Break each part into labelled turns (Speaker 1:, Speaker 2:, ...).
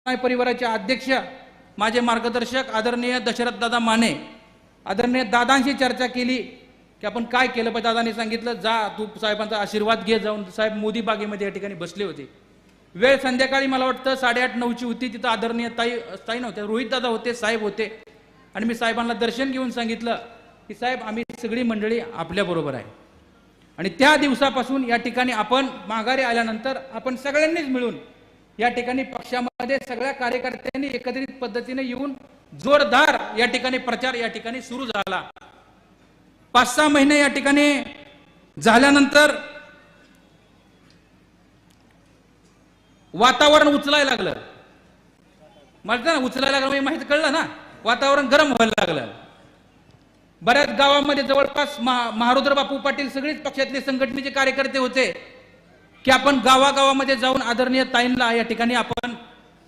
Speaker 1: परिवाराचे अध्यक्ष माझे मार्गदर्शक आदरणीय दशरथ दादा माने आदरणीय दादांशी चर्चा केली की आपण काय केलं पाहिजे। दादांनी सांगितलं जा तू साहेबांचा आशीर्वाद घे जाऊन। साहेब मोदी बागेमध्ये या ठिकाणी बसले होते। वेळ संध्याकाळी मला वाटतं 8:30-9ची होती। तिथं आदरणीय ताई नव्हत्या, रोहित दादा होते, साहेब होते आणि मी साहेबांना दर्शन घेऊन सांगितलं की साहेब आम्ही सगळी मंडळी आपल्या बरोबर आहे। आणि त्या दिवसापासून या ठिकाणी आपण माघारी आल्यानंतर आपण सगळ्यांनीच मिळून या ठिकाणी पक्षामध्ये सगळ्या कार्यकर्त्यांनी एकत्रित पद्धतीने येऊन जोरदार या ठिकाणी प्रचार या ठिकाणी सुरू झाला। 5-6 महिने या ठिकाणी झाल्यानंतर वातावरण उचलायला लागलं। मला ना उचलायला लागलं माहिती कळलं ना, वातावरण गरम व्हायला लागलं। बऱ्याच गावामध्ये जवळपास महारुद्र बापू पाटील सगळीच पक्षातले संघटनेचे कार्यकर्ते होते की आपण गावागावामध्ये जाऊन आदरणीय ताईंना या ठिकाणी आपण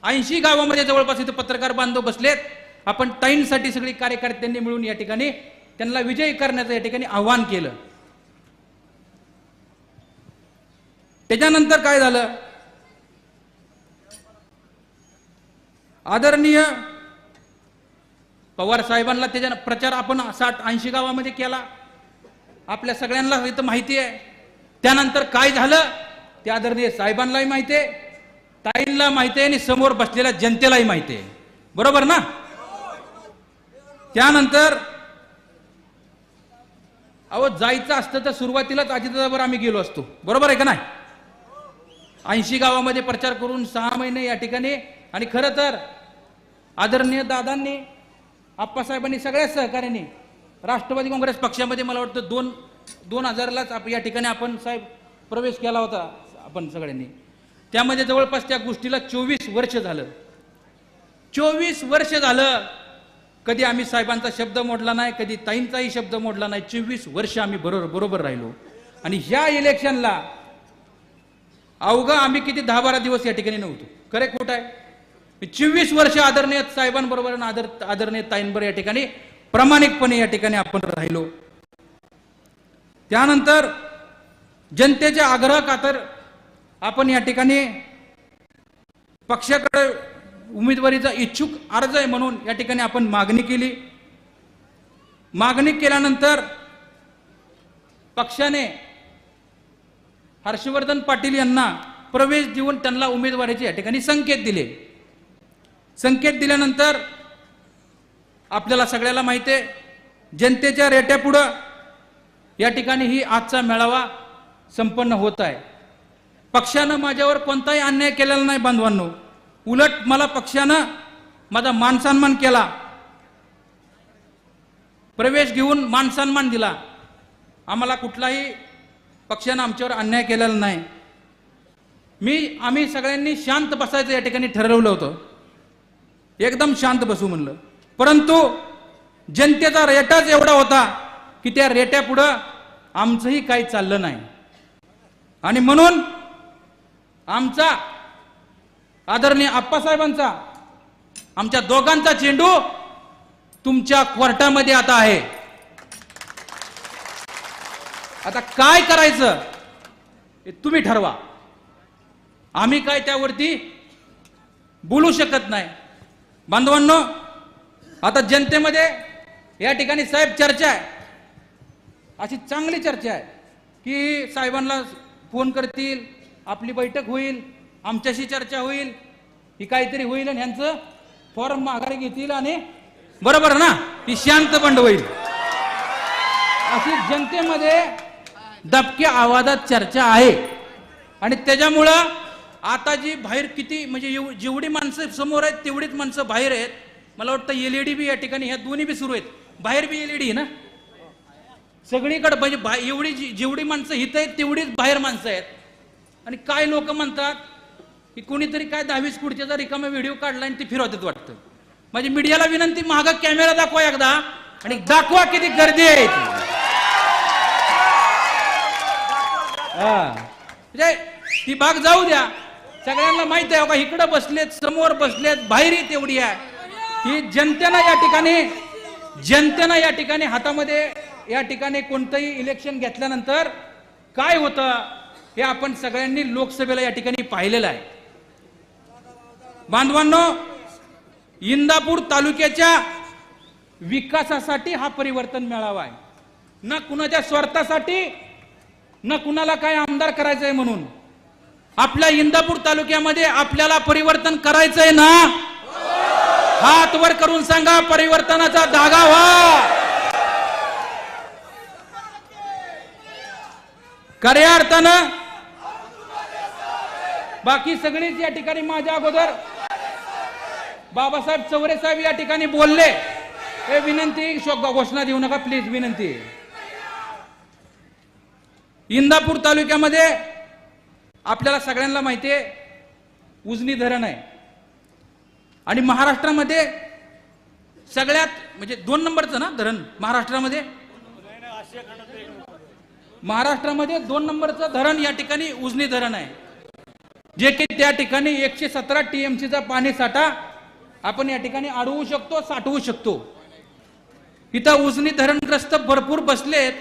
Speaker 1: 80 गावामध्ये जवळपास इथे पत्रकार बांधव बसलेत, आपण ताईंसाठी सगळी कार्यकर्त्यांनी मिळून या ठिकाणी त्यांना विजयी करण्याचं या ठिकाणी आव्हान केलं। त्याच्यानंतर काय झालं, आदरणीय पवार साहेबांना त्याच्या प्रचार आपण 60-80 गावामध्ये केला, आपल्या सगळ्यांना इथं माहिती आहे। त्यानंतर काय झालं ते आदरणीय साहेबांनाही माहिती आहे, ताईंना माहिती आहे आणि समोर बसलेल्या जनतेलाही माहिती आहे, बरोबर ना। त्यानंतर अहो जायचं असतं तर सुरुवातीलाच अजितदादावर आम्ही गेलो असतो, बरोबर आहे का नाही। 80 गावामध्ये प्रचार करून 6 महिने या ठिकाणी, आणि खरं तर आदरणीय दादांनी आप्पासाहेबांनी सगळ्या सहकार्याने राष्ट्रवादी काँग्रेस पक्षामध्ये मला वाटतं 2000लाच या ठिकाणी आपण साहेब प्रवेश केला होता आपण सगळ्यांनी। त्यामध्ये जवळपास त्या गोष्टीला 24 वर्ष झालं। 24 वर्ष झालं कधी आम्ही साहेबांचा शब्द मोडला नाही, कधी ताईंचाही शब्द मोडला नाही। 24 वर्ष आम्ही बरोबर राहिलो। आणि ह्या इलेक्शनला अवघं आम्ही किती 10-12 दिवस या ठिकाणी नव्हतो, खरे खोट आहे। 24 वर्ष आदरणीय साहेबांबरोबर आदरणीय ताईंबरोबर या ठिकाणी प्रामाणिकपणे या ठिकाणी आपण राहिलो। त्यानंतर जनतेच्या आग्रह खातर आपण या ठिकाणी पक्षाकडे उमेदवारीचा इच्छुक अर्ज आहे म्हणून या ठिकाणी आपण मागणी केली। मागणी केल्यानंतर पक्षाने हर्षवर्धन पाटील यांना प्रवेश देऊन त्यांना उमेदवारीचे या ठिकाणी संकेत दिले। संकेत दिल्यानंतर आपल्याला सगळ्याला माहिती आहे जनतेच्या रेट्यापुढं या ठिकाणी ही आजचा मेळावा संपन्न होत आहे। पक्षानं माझ्यावर कोणताही अन्याय केलेला नाही बांधवांनो, उलट मला पक्षानं माझा मानसन्मान केला, प्रवेश घेऊन मानसन्मान दिला। आम्हाला कुठलाही पक्षानं आमच्यावर अन्याय केलेला नाही। आम्ही सगळ्यांनी शांत बसायचं या ठिकाणी ठरवलं होतं, एकदम शांत बसू म्हणलं, परंतु जनतेचा रेटाच एवढा होता की त्या रेट्यापुढं आमचंही काही चाललं नाही। आणि म्हणून आमचा आदरणीय आप्पासाहेबांचा आमच्या दोघांचा चेंडू तुमच्या कोर्टामध्ये आता आहे। आता काय करायचं हे तुम्ही ठरवा, आम्ही काय त्यावरती बोलू शकत नाही। बांधवांनो, आता जनतेमध्ये या ठिकाणी साहेब चर्चा आहे, अशी चांगली चर्चा आहे की साहेबांना फोन करतील, आपली बैठक होईल, आमच्याशी चर्चा होईल, ही काहीतरी होईल आणि ह्यांचं फॉर्म माघारी घेतील आणि बरोबर ना ही शांत बंड होईल, अशी जनतेमध्ये दबक्या आवाजात चर्चा आहे। आणि त्याच्यामुळं आता जी बाहेर किती म्हणजे जेवढी माणसं समोर आहेत तेवढीच माणसं बाहेर आहेत। मला वाटतं LED बी या ठिकाणी ह्या दोन्ही बी सुरू आहेत, बाहेर बी LED ना सगळीकडे, म्हणजे एवढी जेवढी माणसं हित आहेत तेवढीच बाहेर माणसं आहेत। आणि काय लोक म्हणतात की कोणीतरी काय 10-20 कोटीचा रिकामा व्हिडिओ काढला आणि ते फिरवतात वाटतं। माझी मीडियाला विनंती, मागं कॅमेरा दाखवा एकदा आणि दाखवा किती गर्दी आहे। म्हणजे ती भाग जाऊ द्या, सगळ्यांना माहिती आहे का इकडं बसलेत, समोर बसलेत, बाहेरही तेवढी आहे। ही जनतेनं या ठिकाणी हातामध्ये या ठिकाणी कोणतंही इलेक्शन घेतल्यानंतर काय होतं हे आपण सगळ्यांनी लोकसभेला या ठिकाणी पाहिलेलं आहे। बांधवांनो, इंदापूर तालुक्याच्या विकासासाठी हा परिवर्तन मेळावा आहे, ना कुणाच्या स्वार्थासाठी, ना कुणाला काय आमदार करायचंय म्हणून. आपल्या इंदापूर तालुक्यामध्ये आपल्याला परिवर्तन करायचंय ना? हात वर करून सांगा, परिवर्तनाचा धागा व्हा. खऱ्या अर्थानं बाकी सगळीच या ठिकाणी माझ्या अगोदर बाबासाहेब चौरे साहेब या ठिकाणी बोलले. हे विनंती, घोषणा देऊ नका प्लीज, विनंती. इंदापूर तालुक्यामध्ये आपल्याला सगळ्यांना माहिती आहे उजनी धरण आहे आणि महाराष्ट्रामध्ये सगळ्यात म्हणजे 2 नंबरचं ना धरण महाराष्ट्रामध्ये. महाराष्ट्रामध्ये 2 नंबरचं धरण या ठिकाणी उजनी धरण आहे, जे की त्या ठिकाणी 117 टीएमसीचा पाणी साठा आपण या ठिकाणी अडवू शकतो, साठवू शकतो. इथं उजनी धरणग्रस्त भरपूर बसलेत.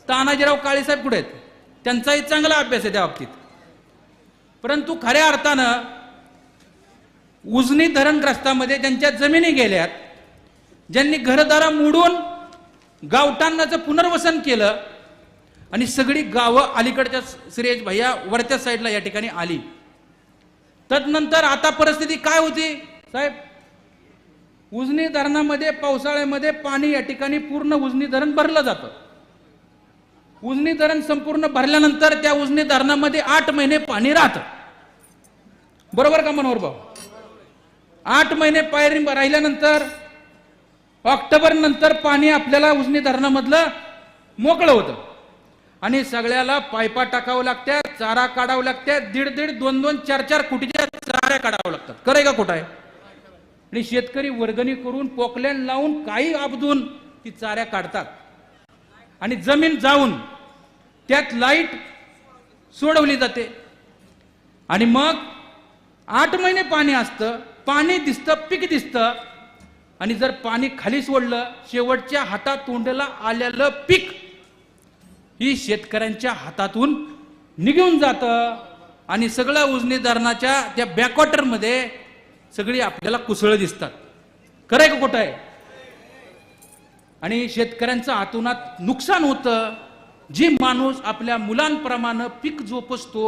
Speaker 1: तानाजीराव काळेसाहेब कुठे आहेत? त्यांचाही चांगला अभ्यास आहे त्या बाबतीत. परंतु खऱ्या अर्थानं उजनी धरणग्रस्तामध्ये ज्यांच्या जमिनी गेल्यात, ज्यांनी घरदारा मोडून गावठाणाचं पुनर्वसन केलं आणि सगळी गावं अलीकडच्या श्रेयस भैया वरच्या साईडला या ठिकाणी आली. तदनंतर आता परिस्थिती काय होती साहेब? उजनी धरणामध्ये पावसाळ्यामध्ये पाणी या ठिकाणी पूर्ण उजनी धरण भरलं जातं. उजनी धरण संपूर्ण भरल्यानंतर त्या उजनी धरणामध्ये 8 महिने पाणी राहतं. बरोबर का मनोहर भाऊ? 8 महिने पाणी राहिल्यानंतर ऑक्टोबर नंतर पाणी आपल्याला उजनी धरणामधलं मोकळं होतं आणि सगळ्याला पायपा टाकावं लागतात, चारा काढावं लागतात. 1.5, 2, 4 कोटीच्या चाऱ्या काढावं लागतात. करे का खोटं आहे? आणि शेतकरी वर्गणी करून पोकलँड लावून काही आपदून ती चाऱ्या काढतात आणि जमीन जाऊन त्यात लाईट सोडवली जाते आणि मग 8 महिने पाणी असतं, पाणी दिसतं, पीक दिसतं आणि जर पाणी खाली सोडलं, शेवटच्या हातात तोंडाला आलेलं पीक ही शेतकऱ्यांच्या हातातून निघून जातं आणि सगळं उजनी धरणाच्या त्या बॅकवॉटर मध्ये सगळी आपल्याला कुसळ दिसतात. खरंय का खोटं आहे? आणि शेतकऱ्यांचं हातूनात नुकसान होतं. जी माणूस आपल्या मुलांप्रमाणे पीक जोपासतो,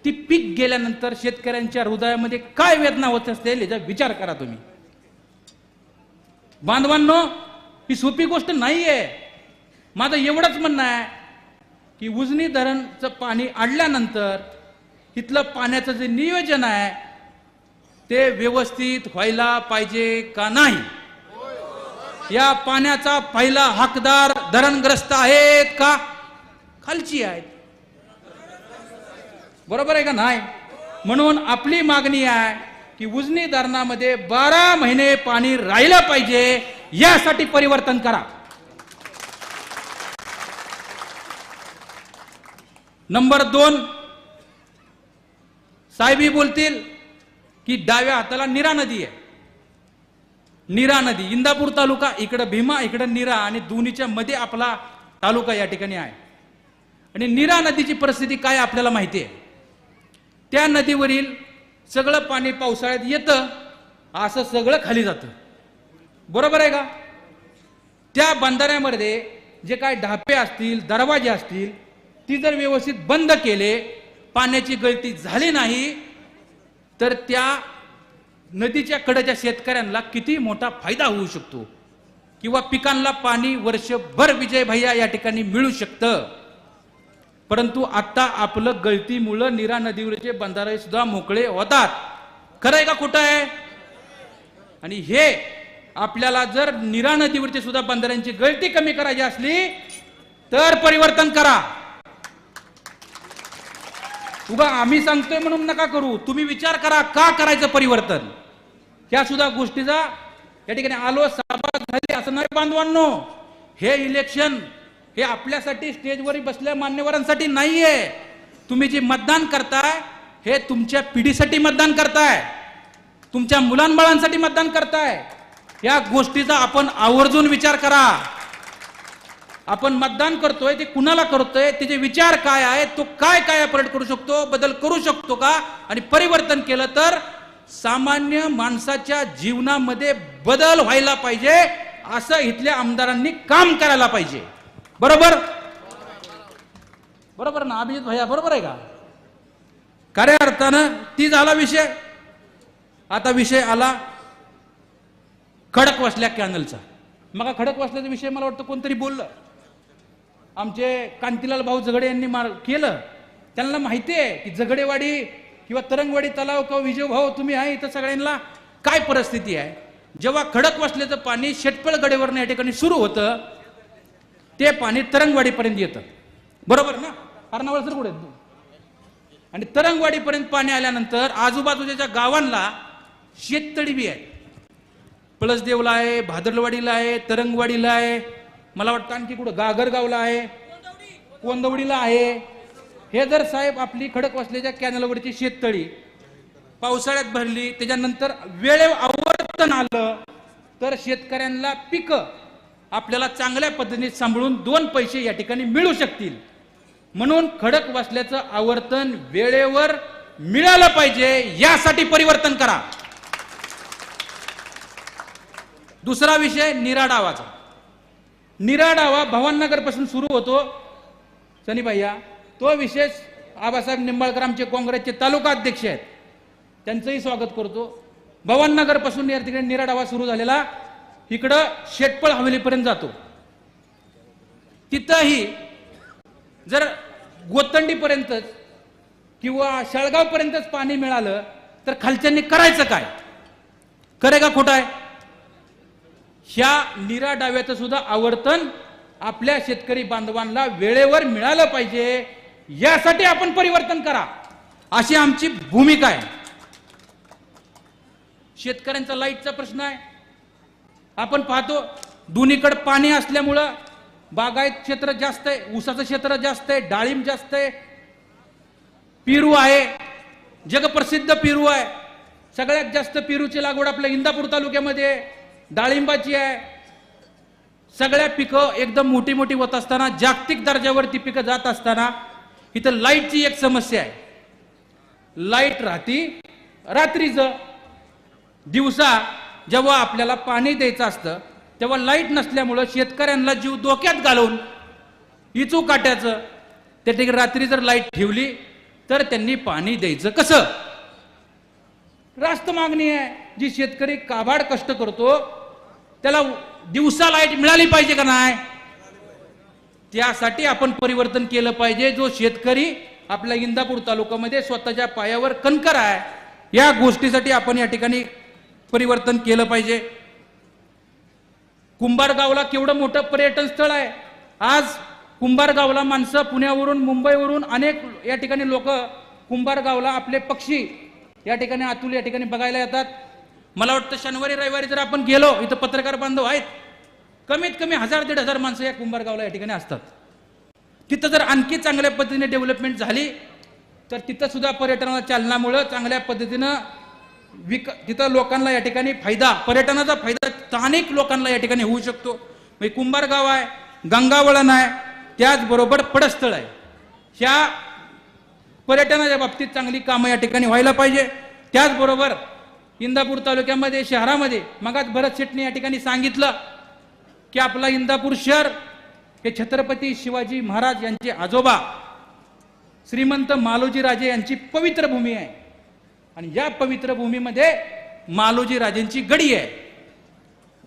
Speaker 1: ती पीक गेल्यानंतर शेतकऱ्यांच्या हृदयामध्ये काय वेदना होत असतील याचा विचार करा तुम्ही. बांधवांनो, ही सोपी गोष्ट नाहीये. माझं एवढंच म्हणणं आहे की उजनी धरणचं पाणी अडल्यानंतर इथलं पाण्याचं जे नियोजन आहे ते व्यवस्थित व्हायला पाहिजे का नाही? या पाण्याचा पहिला हकदार धरणग्रस्त आहेत का खालची आहेत? बरोबर आहे का नाही? म्हणून आपली मागणी आहे की उजनी धरणामध्ये 12 महिने पाणी राहिलं पाहिजे, यासाठी परिवर्तन करा. नंबर 2, साहेबी बोलतील की डाव्या हाताला नीरा नदी आहे. नीरा नदी, इंदापूर तालुका इकडं भीमा, इकडं नीरा आणि दोन्हीच्या मध्ये आपला तालुका या ठिकाणी आहे. आणि नीरा नदीची परिस्थिती काय आपल्याला माहिती आहे. त्या नदीवरील सगळं पाणी पावसाळ्यात येतं, असं सगळं खाली जातं. बरोबर आहे का? त्या बंधाऱ्यामध्ये जे काय ढापे असतील, दरवाजे असतील, ती जर व्यवस्थित बंद केले, पाण्याची गळती झाली नाही तर त्या नदीच्या कडेच्या शेतकऱ्यांना किती मोठा फायदा होऊ शकतो किंवा पिकांना पाणी वर्षभर विजय भैया या ठिकाणी मिळू शकतं. परंतु आता आपलं गळतीमुळं नीरा नदीवरचे बंधारे सुद्धा मोकळे होतात. खरं आहे का खोटं आहे? आणि हे आपल्याला जर नीरा नदीवरचे सुद्धा बंधाऱ्यांची गळती कमी करायची असली तर परिवर्तन करा. उगा आम्ही सांगतोय म्हणून नका करू, तुम्ही विचार करा का करायचं परिवर्तन. ह्या सुद्धा गोष्टीचा या ठिकाणी आलो सभा झाली असं नाही बांधवांनो. हे इलेक्शन हे आपल्यासाठी स्टेजवर बसल्या मान्यवरांसाठी नाहीये. तुम्ही जे मतदान करताय हे तुमच्या पिढीसाठी मतदान करताय, तुमच्या मुलांबाळांसाठी मतदान करताय. या गोष्टीचा आपण आवर्जून विचार करा. आपण मतदान करतोय ते कुणाला करतोय, त्याचे विचार काय आहे, तो काय काय पलट करू शकतो, बदल करू शकतो का, आणि परिवर्तन केलं तर सामान्य माणसाच्या जीवनामध्ये बदल व्हायला पाहिजे, असं इथल्या आमदारांनी काम करायला पाहिजे. बरोबर बरोबर ना अभिजित भैया, बरोबर आहे का? खऱ्या अर्थानं ती झाला विषय. आता विषय आला खडकवासला कॅनलचा. मग खडकवासल्याचा विषय मला वाटतं कोणतरी बोललं, आमचे कांतीलाल भाऊ झगडे यांनी केलं. त्यांना माहिती आहे की झगडेवाडी किंवा तरंगवाडी तलाव किंवा विजय भाऊ तुम्ही आहे इथं, सगळ्यांना काय परिस्थिती आहे. जेव्हा खडकवासल्याचं पाणी शेटपळ गडेवरनं या ठिकाणी सुरू होतं, ते पाणी तरंगवाडीपर्यंत येतं. बरोबर ना? अर्नावळ सर कुठे? आणि तरंगवाडीपर्यंत पाणी आल्यानंतर आजूबाजूच्या गावांना शेततळी बी आहे. पळसदेवला आहे, भादरवाडीला आहे, तरंगवाडीला आहे, मला वाटतं आणखी कुठं गागरगावला आहे, कोंदवडीला आहे. हे जर साहेब आपली खडकवासल्याच्या कॅनलवरची शेततळी पावसाळ्यात भरली, त्याच्यानंतर वेळेवर आवर्तन आलं, तर शेतकऱ्यांना पिकं आपल्याला चांगल्या पद्धतीने सांभाळून 2 पैसे या ठिकाणी मिळू शकतील. म्हणून खडकवासल्याचं आवर्तन वेळेवर मिळालं पाहिजे, यासाठी परिवर्तन करा. दुसरा विषय नीरा डावाचा. नीरा डावा भवाननगर पासून सुरू होतो सनी भैया. तो विशेष आबासाहेब निंबाळकर आमचे काँग्रेसचे तालुका अध्यक्ष आहेत, त्यांचंही स्वागत करतो. भवाननगर पासून या ठिकाणी नीरा डावा सुरू झालेला इकडं शेटपळ हवेलीपर्यंत जातो. तिथंही जर गोतंडीपर्यंतच किंवा शाळगावपर्यंतच पाणी मिळालं तर खालच्यांनी करायचं काय? खरं का खोटं आहे? ह्या नीरा डाव्याचं सुद्धा आवर्तन आपल्या शेतकरी बांधवांना वेळेवर मिळालं पाहिजे, यासाठी आपण परिवर्तन करा, अशी आमची भूमिका आहे. शेतकऱ्यांचा लाईटचा प्रश्न आहे. आपण पाहतो दोन्हीकडे पाणी असल्यामुळं बागायत क्षेत्र जास्त आहे, ऊसाचं क्षेत्र जास्त आहे, डाळिंब जास्त आहे, पेरू आहे, जगप्रसिद्ध पेरू आहे. सगळ्यात जास्त पेरूची लागवड आपल्या इंदापूर तालुक्यामध्ये, डाळिंबाची आहे. सगळ्या पिकं एकदम मोठी मोठी होत असताना, जागतिक दर्जावरती पिकं जात असताना इथं लाईटची एक समस्या आहे. लाईट राहती रात्रीचं, दिवसा जेव्हा आपल्याला पाणी द्यायचं असतं तेव्हा लाईट नसल्यामुळं शेतकऱ्यांना जीव धोक्यात घालून इचू काट्याचं त्या ठिकाणी रात्री जर लाईट ठेवली तर त्यांनी पाणी द्यायचं कसं? रास्त मागणी आहे. जी शेतकरी काबाड कष्ट करतो त्याला दिवसा लाईट मिळाली पाहिजे का नाही? त्यासाठी आपण परिवर्तन केलं पाहिजे. जो शेतकरी आपल्या इंदापूर तालुक्यामध्ये स्वतःच्या पायावर कणकर आहे, या गोष्टीसाठी आपण या ठिकाणी परिवर्तन केलं पाहिजे. कुंभारगावला केवढं मोठं पर्यटन स्थळ आहे. आज कुंभारगावला माणसं पुण्यावरून, मुंबईवरून अनेक या ठिकाणी लोक कुंभारगावला आपले पक्षी या ठिकाणी अतुल या ठिकाणी बघायला येतात. मला वाटतं शनिवारी रविवारी जर आपण गेलो, इथं पत्रकार बांधव आहेत, कमीत कमी 1000-1500 माणसं या कुंभारगावला या ठिकाणी असतात. तिथं जर आणखी चांगल्या पद्धतीने डेव्हलपमेंट झाली तर तिथं सुद्धा पर्यटनाला चालनामुळं चांगल्या पद्धतीनं तिथं लोकांना या ठिकाणी फायदा, पर्यटनाचा फायदा स्थानिक लोकांना या ठिकाणी होऊ शकतो. म्हणजे कुंभारगाव आहे, गंगावळण आहे, त्याचबरोबर पडस्थळ आहे. ह्या पर्यटनाच्या बाबतीत चांगली कामं या ठिकाणी व्हायला पाहिजे. त्याचबरोबर इंदापूर तालुक्यामध्ये, शहरामध्ये मगाच भरत शेट्टी या ठिकाणी सांगितलं की आपला इंदापूर शहर हे छत्रपती शिवाजी महाराज यांचे आजोबा श्रीमंत मालोजी राजे यांची पवित्र भूमी आहे. आणि या पवित्र भूमीमध्ये मालोजी राजेंची गडी आहे.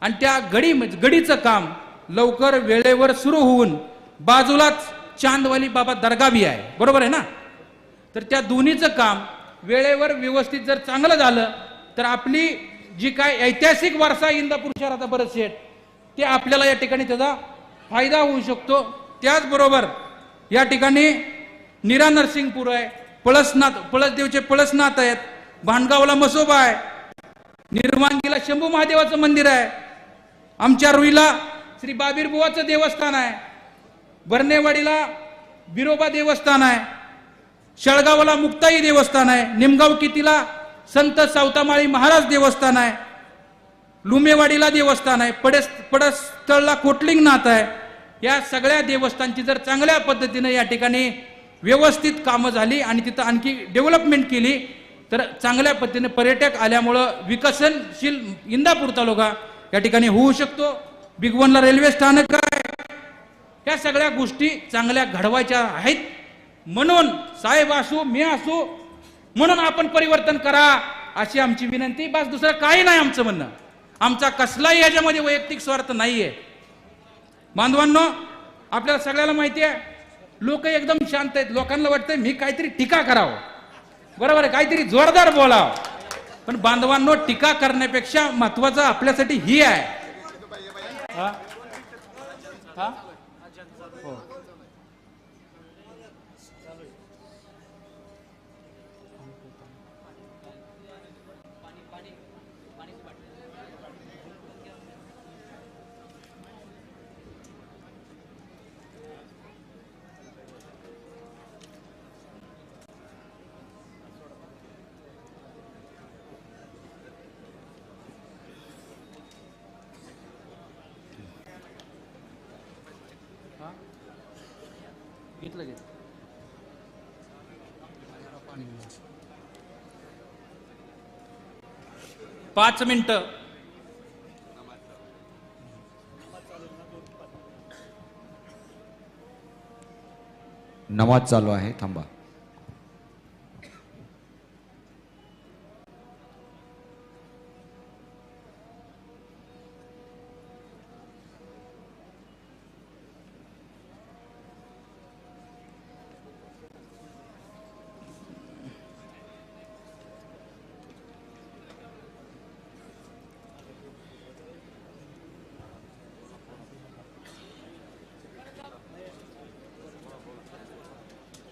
Speaker 1: आणि त्या गडीचं काम लवकर वेळेवर सुरू होऊन बाजूलाच चांदवाली बाबा दर्गा बी आहे. बरोबर आहे ना? तर त्या दोन्हीचं काम वेळेवर व्यवस्थित जर चांगलं झालं तर आपली जी काय ऐतिहासिक वारसा इंदापूर शहराचा बरंच शेट, ते आपल्याला या ठिकाणी त्याचा फायदा होऊ शकतो. त्याचबरोबर या ठिकाणी नीरा नरसिंगपूर आहे, पळसदेवचे पळसनाथ आहेत, भांडगावला मसोबा आहे, निर्वांगीला शंभू महादेवाचं मंदिर आहे, आमच्या रुईला श्री बाबीरबुवाचं देवस्थान आहे, बर्नेवाडीला बिरोबा देवस्थान आहे, शळगावला मुक्ताई देवस्थान आहे, निमगाव कितीला संत सावतामाळी महाराज देवस्थान आहे, लुमेवाडीला देवस्थान आहे, पडस्थळला कोटलिंगनाथ आहे. या सगळ्या देवस्थानची जर चांगल्या पद्धतीने या ठिकाणी व्यवस्थित कामं झाली आणि तिथं आणखी डेव्हलपमेंट केली तर चांगल्या पद्धतीने पर्यटक आल्यामुळं विकसनशील इंदापूर तालुका या ठिकाणी होऊ शकतो. बिग वनला रेल्वे स्थानक आहे. या सगळ्या गोष्टी चांगल्या घडवायच्या आहेत. म्हणून साहेब असू मी असू म्हणून आपण परिवर्तन करा अशी आमची विनंती. बस दुसरं काही नाही आमचं म्हणणं. आमचा कसलाही याच्यामध्ये वैयक्तिक स्वार्थ नाहीये. बांधवांनो, आपल्याला सगळ्याला माहिती आहे लोक एकदम शांत आहेत. लोकांना वाटतंय मी काहीतरी टीका करावं, बरोबर आहे, काहीतरी जोरदार बोलावं. पण बांधवांनो, टीका करण्यापेक्षा महत्वाचं आपल्यासाठी ही आहे. हा? हा? हो. घेतलं घे. 5 मिनिटं.
Speaker 2: नमाज चालू आहे, थांबा.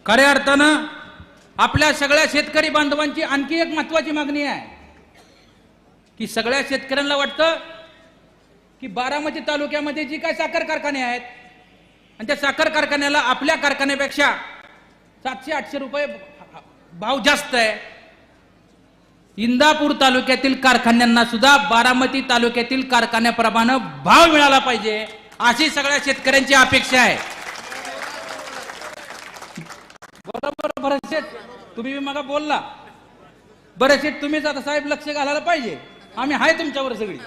Speaker 1: खऱ्या अर्थानं आपल्या सगळ्या शेतकरी बांधवांची आणखी एक महत्वाची मागणी आहे की सगळ्या शेतकऱ्यांना वाटतं की बारामती तालुक्यामध्ये जी काय साखर कारखाने आहेत आणि त्या साखर कारखान्याला आपल्या कारखान्यापेक्षा 700-800 रुपये भाव जास्त आहे. इंदापूर तालुक्यातील कारखान्यांना सुद्धा बारामती तालुक्यातील कारखान्याप्रमाणे भाव मिळाला पाहिजे अशी सगळ्या शेतकऱ्यांची अपेक्षा आहे. बरोबर भरत शेठ, तुम्ही मग बोलला. भरत शेठ, तुम्हीच आता साहेब लक्ष घालायला पाहिजे. आम्ही आहे तुमच्यावर सगळी.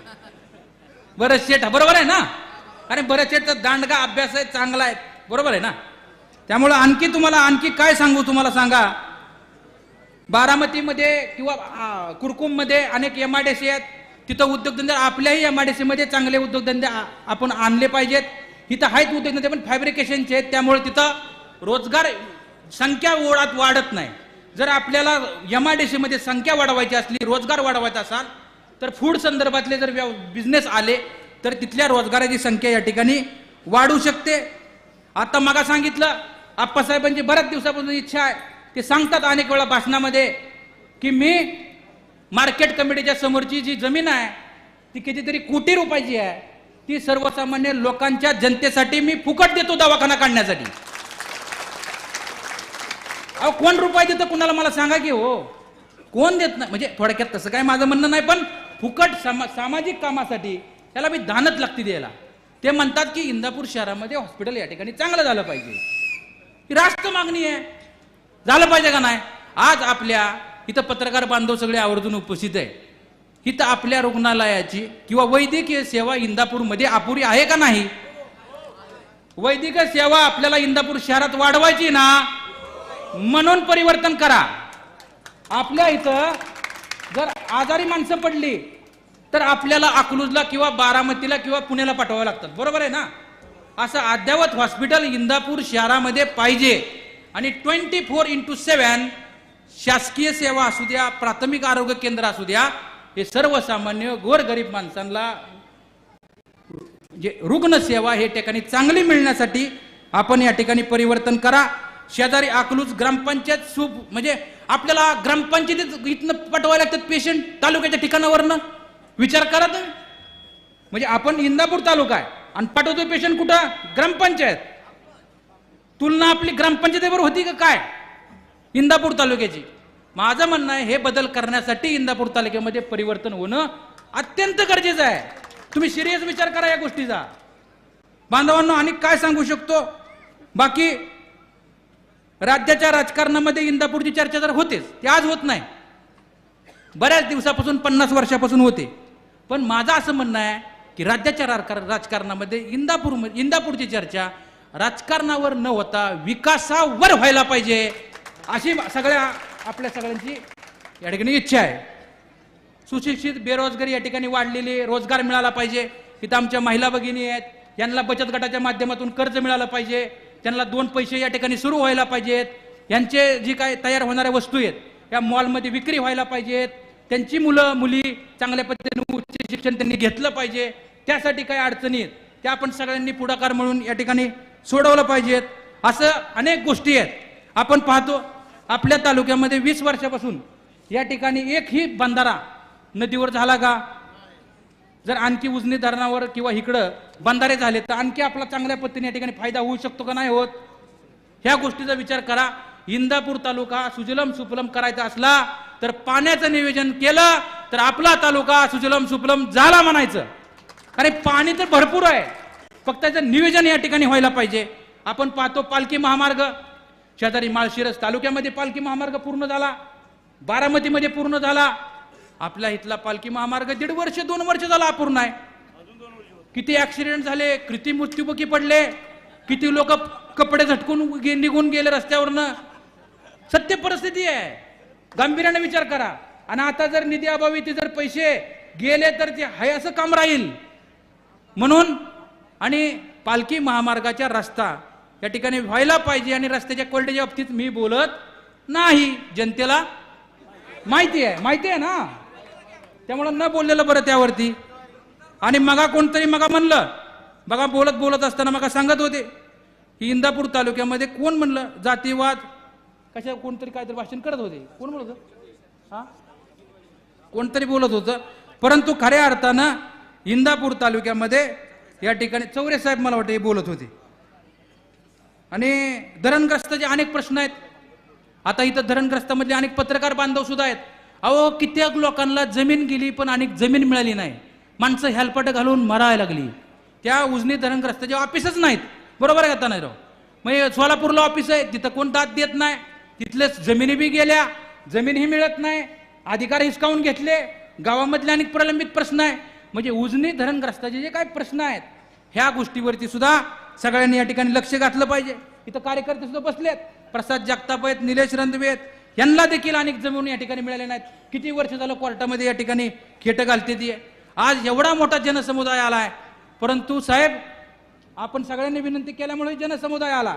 Speaker 1: भरत शेठ बरोबर आहे ना? अरे भरत शेठचा दांडगा अभ्यास आहे, चांगला आहे, बरोबर आहे ना? त्यामुळे आणखी तुम्हाला आणखी काय सांगू, तुम्हाला सांगा, बारामतीमध्ये किंवा कुरकुममध्ये अनेक MIDC आहेत. तिथं उद्योगधंदे, आपल्याही MIDC मध्ये चांगले उद्योगधंदे आपण आणले पाहिजेत. इथं आहेत उद्योगधंदे पण फॅब्रिकेशनचे आहेत. त्यामुळे तिथं रोजगार संख्या ओढात वाढत नाही. जर आपल्याला MIDC मध्ये संख्या वाढवायची असली, रोजगार वाढवायचा असाल तर फूड संदर्भातले जर बिझनेस आले तर तिथल्या रोजगाराची संख्या या ठिकाणी वाढू शकते. आता मगा सांगितलं, आप्पासाहेबांची बऱ्याच दिवसापासून इच्छा आहे. ते सांगतात अनेक वेळा भाषणामध्ये की मी मार्केट कमिटीच्या समोरची जी जमीन आहे ती कितीतरी कोटी रुपयाची आहे, ती सर्वसामान्य लोकांच्या जनतेसाठी मी फुकट देतो दवाखाना काढण्यासाठी. अहो, कोण रुपये देतं कुणाला मला सांगा की हो, कोण देत नाही. म्हणजे थोडक्यात तसं काय माझं म्हणणं नाही, पण फुकट सामाजिक कामासाठी त्याला मी दानत लागते द्यायला. ते म्हणतात की इंदापूर शहरामध्ये हॉस्पिटल या ठिकाणी चांगलं झालं पाहिजे. ही रास्त मागणी आहे, झालं पाहिजे का नाही? आज आपल्या इथं पत्रकार बांधव सगळे आवर्जून उपस्थित आहे. इथं आपल्या रुग्णालयाची किंवा वैद्यकीय सेवा इंदापूरमध्ये अपुरी आहे का नाही? वैद्यकीय सेवा आपल्याला इंदापूर शहरात वाढवायची ना, म्हणून परिवर्तन करा. आपल्या इथं जर आजारी माणसं पडली तर आपल्याला अकलूजला किंवा बारामतीला किंवा पुण्याला पाठवावं लागतात, बरोबर आहे ना? असं अद्ययावत हॉस्पिटल इंदापूर शहरामध्ये पाहिजे. आणि 24x7 शासकीय सेवा असू द्या, प्राथमिक आरोग्य केंद्र असू द्या, हे सर्वसामान्य गोरगरीब माणसांना जे रुग्ण सेवा हे ठिकाणी चांगली मिळण्यासाठी आपण या ठिकाणी परिवर्तन करा. शेजारी अकलूज ग्रामपंचायत म्हणजे आपल्याला ग्रामपंचायतीत इथनं पाठवायला लागतात पेशंट तालुक्याच्या ठिकाणावरनं. विचार करा तुम्ही. म्हणजे आपण इंदापूर तालुका आहे आणि पाठवतो पेशंट कुठं? ग्रामपंचायत. तुलना आपली ग्रामपंचायतीवर होती का काय इंदापूर तालुक्याची? माझं म्हणणं आहे हे बदल करण्यासाठी इंदापूर तालुक्यामध्ये परिवर्तन होणं अत्यंत गरजेचं आहे. तुम्ही सिरियस विचार करा या गोष्टीचा. बांधवांनो, आणि काय सांगू शकतो, बाकी राज्याच्या राजकारणामध्ये इंदापूरची चर्चा तर होतेच, ती आज होत नाही. बऱ्याच दिवसापासून 50 वर्षापासून होते. पण माझं असं म्हणणं आहे की राज्याच्या राजकारणामध्ये इंदापूरची चर्चा राजकारणावर न होता विकासावर व्हायला पाहिजे, अशी आपल्या सगळ्यांची या ठिकाणी इच्छा आहे. सुशिक्षित बेरोजगारी या ठिकाणी वाढलेली, रोजगार मिळाला पाहिजे. इथं आमच्या महिला भगिनी आहेत, यांना बचत गटाच्या माध्यमातून कर्ज मिळालं पाहिजे, त्यांना 2 पैसे या ठिकाणी सुरू व्हायला पाहिजेत, यांचे जी काय तयार होणाऱ्या वस्तू आहेत या मॉलमध्ये विक्री व्हायला पाहिजेत, त्यांची मुलं मुली चांगल्या पद्धतीने उच्च शिक्षण त्यांनी घेतलं पाहिजे. त्यासाठी काही अडचणी आहेत त्या आपण सगळ्यांनी पुढाकार म्हणून या ठिकाणी सोडवलं पाहिजेत. असं अनेक गोष्टी आहेत. आपण पाहतो आपल्या तालुक्यामध्ये 20 वर्षापासून या ठिकाणी एकही बंधारा नदीवर झाला का? जर आणखी उजनी धरणावर किंवा इकडं बंधारे झाले तर आणखी आपला चांगल्या पद्धतीने या ठिकाणी फायदा होऊ शकतो का नाही होत? ह्या गोष्टीचा विचार करा. इंदापूर तालुका सुजलम सुफलम करायचा असला तर पाण्याचं नियोजन केलं तर आपला तालुका सुजलम सुफलम झाला म्हणायचं. अरे पाणी तर भरपूर आहे, फक्त त्याचं नियोजन या ठिकाणी व्हायला पाहिजे. आपण पाहतो पालखी महामार्ग शेजारी माळशिरस तालुक्यामध्ये पालखी महामार्ग पूर्ण झाला, बारामतीमध्ये पूर्ण झाला. आपल्या इथला पालखी महामार्ग 1.5 वर्ष 2 वर्ष झाला अपूर्ण आहे. किती ऍक्सिडेंट झाले, किती मृत्यूमुखी पडले, किती लोक कपडे झटकून निघून गेले रस्त्यावरनं. सत्य परिस्थिती आहे, गांभीर्याने विचार करा. आणि आता जर निधी अभावी ते जर पैसे गेले तर ते हाय असं काम राहील. म्हणून आणि पालखी महामार्गाचा रस्ता या ठिकाणी व्हायला पाहिजे. आणि रस्त्याच्या क्वालिटीच्या बाबतीत मी बोलत नाही, जनतेला माहिती आहे ना, त्यामुळे न बोललेलं बरं त्यावरती. आणि मगा कोणतरी मगा म्हणलं बघा, बोलत असताना मगा सांगत होते की इंदापूर तालुक्यामध्ये कोण म्हणलं जातीवाद कशा, कोणतरी काहीतरी भाषण करत होते. कोण बोलत हा कोणतरी बोलत होतं. परंतु खऱ्या अर्थानं इंदापूर तालुक्यामध्ये या ठिकाणी चौरे साहेब मला वाटतं हे बोलत होते. आणि धरणग्रस्ताचे अनेक प्रश्न आहेत. आता इथं धरणग्रस्तामधले अनेक पत्रकार बांधव सुद्धा आहेत. अहो कित्येक लोकांना जमीन गेली पण अनेक जमीन मिळाली नाही, माणसं हेलपाट घालून मरायला लागली. त्या उजनी धरणग्रस्ताचे ऑफिसच नाहीत. बरोबर आहे का नाही राव? मग सोलापूरला ऑफिस आहे, तिथं कोण दाद देत नाही, तिथले जमिनी बी गेल्या, जमीनही मिळत नाही, अधिकार हिसकावून घेतले, गावामधले अनेक प्रलंबित प्रश्न आहे. म्हणजे उजनी धरणग्रस्ताचे जे काही प्रश्न आहेत ह्या गोष्टीवरती सुद्धा सगळ्यांनी या ठिकाणी लक्ष घातलं पाहिजे. इथं कार्यकर्ते सुद्धा बसलेत, प्रसाद जगताप आहेत, निलेश रणदिवे आहेत, यांना देखील अनेक जमीन या ठिकाणी मिळाले नाहीत. किती वर्ष झालं कोर्टामध्ये या ठिकाणी खेट घालते ती. आज एवढा मोठा जनसमुदाय आलाय, परंतु साहेब आपण सगळ्यांनी विनंती केल्यामुळे जनसमुदाय आला,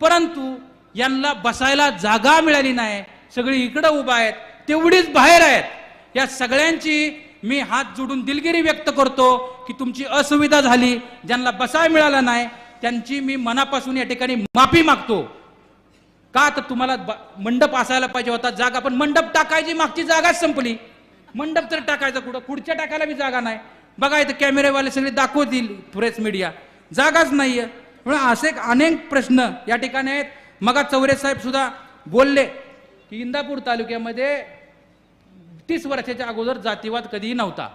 Speaker 1: परंतु यांना बसायला जागा मिळाली नाही. सगळी इकडं उभा आहेत, तेवढीच बाहेर आहेत. या सगळ्यांची मी हात जोडून दिलगिरी व्यक्त करतो की तुमची असुविधा झाली, ज्यांना बसायला मिळालं नाही त्यांची मी मनापासून या ठिकाणी माफी मागतो. का तर तुम्हाला मंडप असायला पाहिजे होता जागा, पण मंडप टाकायची मागची जागाच संपली. मंडप तर टाकायचं कुठं, खुर्च्या टाकायला बी जागा नाही. बघा इथं कॅमेरेवाले सगळे दाखवतील, प्रेस मीडिया, जागाच नाहीये. म्हणून असे अनेक प्रश्न या ठिकाणी आहेत. मग चौरे साहेब सुद्धा बोलले की इंदापूर तालुक्यामध्ये 30 वर्षाच्या अगोदर जातीवाद कधीही नव्हता,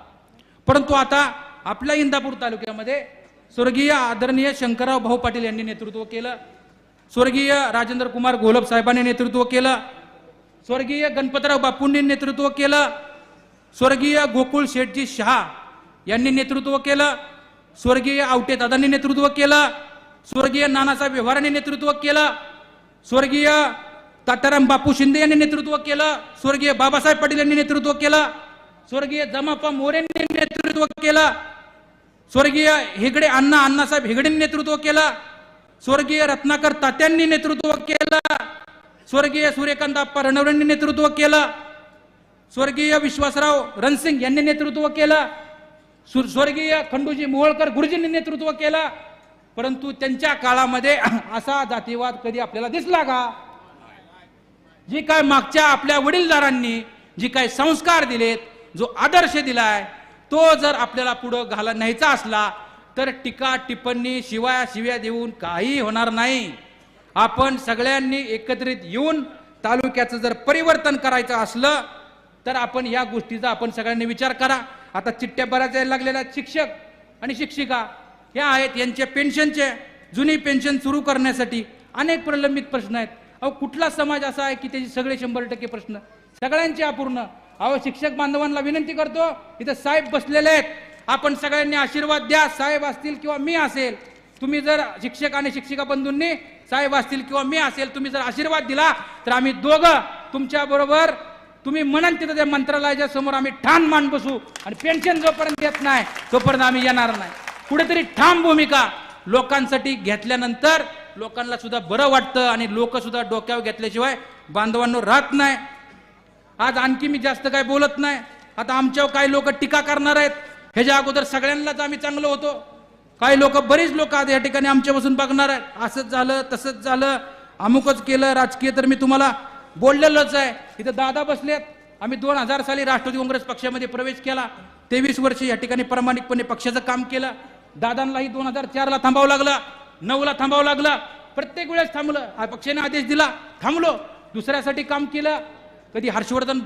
Speaker 1: परंतु आता आपल्या इंदापूर तालुक्यामध्ये स्वर्गीय आदरणीय शंकरराव भाऊ पाटील यांनी नेतृत्व केलं, स्वर्गीय राजेंद्र कुमार घोलप साहेबांनी नेतृत्व केलं, स्वर्गीय गणपतराव बापूंनी नेतृत्व केलं, स्वर्गीय गोकुळ शेठजी शहा यांनी नेतृत्व केलं, स्वर्गीय आवटे दादांनी नेतृत्व केलं, स्वर्गीय नानासाहेब व्यवहारांनी नेतृत्व केलं, स्वर्गीय तात्याराम बापू शिंदे यांनी नेतृत्व केलं, स्वर्गीय बाबासाहेब पाटील यांनी नेतृत्व केलं, स्वर्गीय जमाप्पा मोरेंनी नेतृत्व केलं, स्वर्गीय हेगडे अण्णासाहेब हेगडेंनी नेतृत्व केलं, स्वर्गीय रत्नाकर तात्यांनी नेतृत्व केलं, स्वर्गीय सूर्यकांत अप्पा रणवरेंनी नेतृत्व केलं, स्वर्गीय विश्वासराव रणसिंग यांनी नेतृत्व केलं, स्वर्गीय खंडूजी मोहोळकर गुरुजींनी नेतृत्व केलं. परंतु त्यांच्या काळामध्ये असा जातीवाद कधी आपल्याला दिसला का? जी काय मागच्या आपल्या वडीलधारांनी जी काय संस्कार दिलेत, जो आदर्श दिलाय, तो जर आपल्याला पुढे न्यायचा असला तर टीका टिप्पणी शिव्या देऊन काही होणार नाही. आपण सगळ्यांनी एकत्रित येऊन तालुक्याचं जर परिवर्तन करायचं असलं तर आपण या गोष्टीचा आपण सगळ्यांनी विचार करा. आता चिठ्ठ्या बऱ्याच यायला लागलेल्या शिक्षक आणि शिक्षिका या आहेत, यांच्या पेन्शनचे जुनी पेन्शन सुरू करण्यासाठी अनेक प्रलंबित प्रश्न आहेत. अहो कुठला समाज असा आहे की त्याचे सगळे 100% प्रश्न सगळ्यांचे अपूर्ण? अहो शिक्षक बांधवांना विनंती करतो, इथं साहेब बसलेले आहेत, आपण सगळ्यांनी आशीर्वाद द्या. साहेब असतील किंवा मी असेल, तुम्ही जर शिक्षक आणि शिक्षिका बंधूंनी साहेब असतील किंवा मी असेल, तुम्ही जर आशीर्वाद दिला तर आम्ही दोघं तुमच्या बरोबर, तुम्ही म्हणाल तिथं त्या मंत्रालयाच्या समोर आम्ही ठाण मान बसू. आणि पेन्शन जोपर्यंत येत नाही तोपर्यंत आम्ही येणार नाही. कुठेतरी ठाम भूमिका लोकांसाठी घेतल्यानंतर लोकांना सुद्धा बरं वाटतं आणि लोक सुद्धा डोक्यावर घेतल्याशिवाय बांधवांनो राहत नाही. आज आणखी मी जास्त काय बोलत नाही. आता आमच्यावर काही लोक टीका करणार आहेत. ह्याच्या अगोदर सगळ्यांनाच आम्ही चांगलं होतो. काही लोक, बरीच लोक आज या ठिकाणी आमच्यापासून बघणार आहेत, असंच झालं तसंच झालं, अमुकच केलं राजकीय. तर मी तुम्हाला बोललेलंच आहे. इथं दादा बसलेत. आम्ही 2000 साली राष्ट्रवादी काँग्रेस पक्षामध्ये प्रवेश केला. 23 वर्ष या ठिकाणी प्रामाणिकपणे पक्षाचं काम केलं. दादांनाही 2004ला थांबावं लागलं, 9ला थांबावं लागलं, प्रत्येक वेळेस थांबलं. हा पक्षाने आदेश दिला, थांबलो. दुसऱ्यासाठी काम केलं, कधी हर्षवर्धन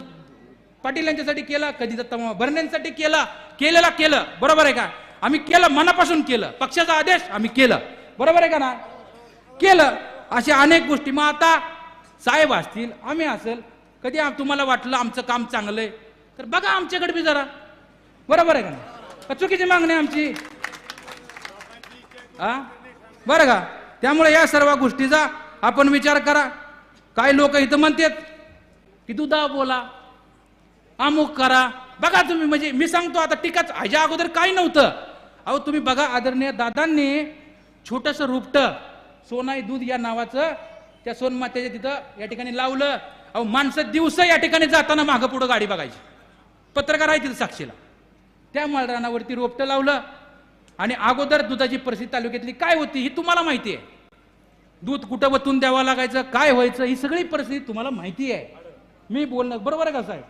Speaker 1: पाटील यांच्यासाठी केलं, कधी दत्ता भरणेंसाठी केलं. बरोबर आहे का? आम्ही केलं, मनापासून केलं. पक्षाचा आदेश आम्ही केलं. बरोबर आहे का ना? केलं. अशा अनेक गोष्टी. मग आता साहेब असतील, आम्ही असेल, कधी तुम्हाला वाटलं आमचं काम चांगलं आहे तर बघा आमच्याकडे बी जरा. बरोबर आहे का ना? चुकीची मागणी आमची, बरं का? त्यामुळे या सर्व गोष्टीचा आपण विचार करा. काही लोक इथं म्हणतात की दुधा बोला, अमुक करा. बघा तुम्ही, म्हणजे मी सांगतो आता, टीकाच ह्याच्या अगोदर काही नव्हतं. अहो तुम्ही बघा, आदरणीय दादांनी छोटस रोपटं सोनाई दूध या नावाचं त्या सोनमातेच्या तिथं या ठिकाणी लावलं. अहो माणसं दिवस या ठिकाणी जाताना मागं पुढं गाडी बघायची. पत्रकार आहे तिथं साक्षीला. त्या माळरानावरती रोपटं लावलं. आणि अगोदर दुधाची परिस्थिती तालुक्यातली काय होती ही तुम्हाला माहिती आहे. दूध कुठं वतून द्यावं लागायचं, काय व्हायचं, ही सगळी परिस्थिती तुम्हाला माहिती आहे. मी बोलणं बरोबर आहे का साहेब?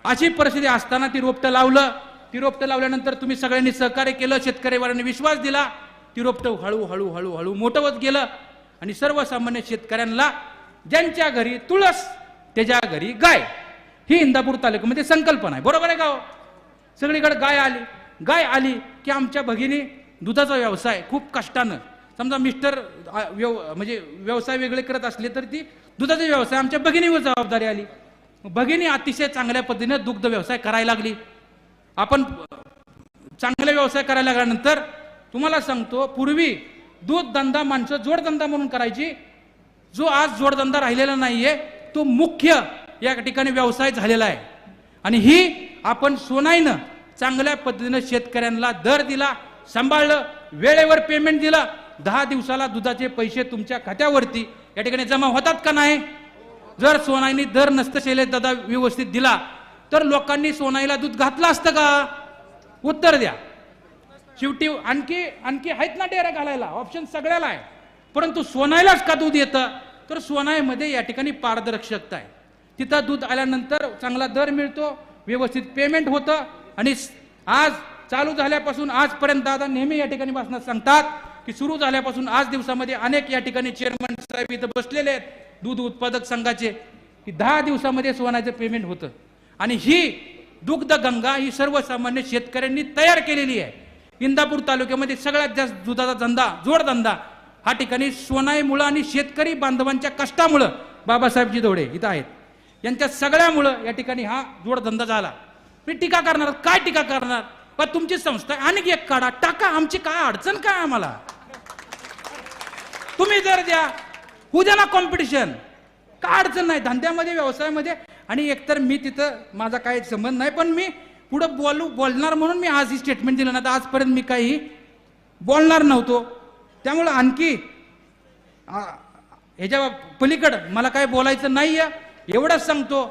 Speaker 1: अशी परिस्थिती असताना ती रोपटं लावलं. ती रोपटं लावल्यानंतर तुम्ही सगळ्यांनी सहकार्य केलं, शेतकऱ्यांनी विश्वास दिला. ती रोपटं हळूहळू हळूहळू मोठं होत गेलं. आणि सर्वसामान्य शेतकऱ्यांना, ज्यांच्या घरी तुळस त्याच्या घरी गाय, ही इंदापूर तालुक्यामध्ये संकल्पना आहे. बरोबर आहे का हो? सगळीकडे गाय आली की आमच्या भगिनी दुधाचा व्यवसाय खूप कष्टानं, समजा मिस्टर म्हणजे व्यवसाय वेगळे करत असले तर ती दुधाचा व्यवसाय आमच्या भगिनीवर जबाबदारी आली. भगिनी अतिशय चांगल्या पद्धतीने दुग्ध व्यवसाय करायला लागली. आपण चांगला व्यवसाय करायला लागल्यानंतर तुम्हाला सांगतो, पूर्वी दूध धंदा माणसं जोडधंदा म्हणून करायची. जो आज जोडधंदा राहिलेला नाहीये तो मुख्य या ठिकाणी व्यवसाय झालेला आहे. आणि ही आपण सोनाईनं चांगल्या पद्धतीने शेतकऱ्यांना दर दिला, सांभाळलं, वेळेवर पेमेंट दिलं. 10 दिवसाला दुधाचे पैसे तुमच्या खात्यावरती या ठिकाणी जमा होतात का नाही? जर सोनाईने दर नसतं दादा व्यवस्थित दिला तर लोकांनी सोनाईला दूध घातलं असतं का? उत्तर द्या. शेवटी आणखी आहेत ना डेरा घालायला, ऑप्शन सगळ्याला आहे. परंतु सोनाईलाच का दूध येतं? तर सोनाईमध्ये या ठिकाणी पारदर्शकता आहे. तिथं दूध आल्यानंतर चांगला दर मिळतो, व्यवस्थित पेमेंट होतं. आणि आज चालू झाल्यापासून आजपर्यंत दादा नेहमी या ठिकाणी भाषणात सांगतात की सुरू झाल्यापासून आज दिवसामध्ये अनेक या ठिकाणी चेअरमन साहेब इथं बसलेले आहेत दूध उत्पादक संघाचे, की 10 दिवसामध्ये सोन्याचं पेमेंट होतं. आणि ही दुग्ध गंगा ही सर्वसामान्य शेतकऱ्यांनी तयार केलेली आहे. इंदापूर तालुक्यामध्ये सगळ्यात जास्त दुधाचा धंदा, जोडधंदा हा ठिकाणी सोनाईमुळं आणि शेतकरी बांधवांच्या कष्टामुळं, बाबासाहेबजी दोडे इथं आहेत, यांच्या सगळ्यामुळं या ठिकाणी हा जोडधंदा झाला. मी टीका करणार, काय टीका करणार? पण तुमची संस्था आणखी एक काढा, टाका, आमची काय अडचण काय आम्हाला? तुम्ही जर द्या, होऊ द्या ना कॉम्पिटिशन, काय अडचण नाही धंद्यामध्ये, व्यवसायामध्ये. आणि एकतर मी तिथं माझा काही संबंध नाही, पण मी पुढे बोलणार म्हणून मी आज ही स्टेटमेंट दिलं ना. तर आजपर्यंत मी काही बोलणार नव्हतो. त्यामुळे आणखी ह्याच्या पलीकडं मला काय बोलायचं नाहीये. एवढंच सांगतो,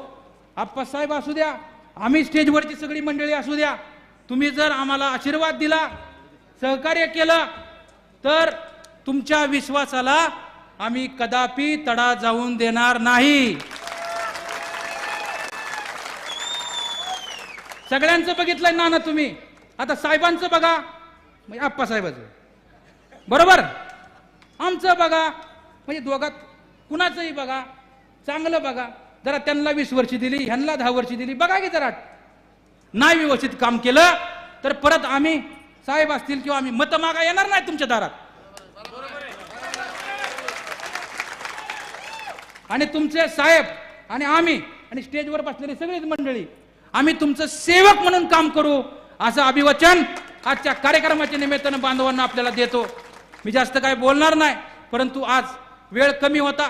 Speaker 1: आप्पासाहेब असू द्या, आम्ही स्टेजवरची सगळी मंडळी असू द्या, तुम्ही जर आम्हाला आशीर्वाद दिला, सहकार्य केलं तर तुमच्या विश्वासाला आम्ही कदापि तडा जाऊन देणार नाही. सगळ्यांचं बघितलंय ना तुम्ही. आता साहेबांचं बघा, म्हणजे आप्पासाहेबांचं बरोबर, आमचं बघा, म्हणजे दोघात कुणाचंही बघा, चांगलं बघा. जरा त्यांना 20 वर्ष दिली, ह्यांना 10 वर्ष दिली, बघा की जरा नाही व्यवस्थित काम केलं तर परत आम्ही साहेब असतील किंवा आम्ही मत मागा येणार नाही तुमच्या दारात. आणि तुमचे साहेब आणि आम्ही आणि स्टेजवर बसलेली सगळीच मंडळी आम्ही तुमचं सेवक म्हणून काम करू असं अभिवचन आजच्या कार्यक्रमाच्या निमित्तानं बांधवांना आपल्याला देतो. मी जास्त काय बोलणार नाही, परंतु आज वेळ कमी होता.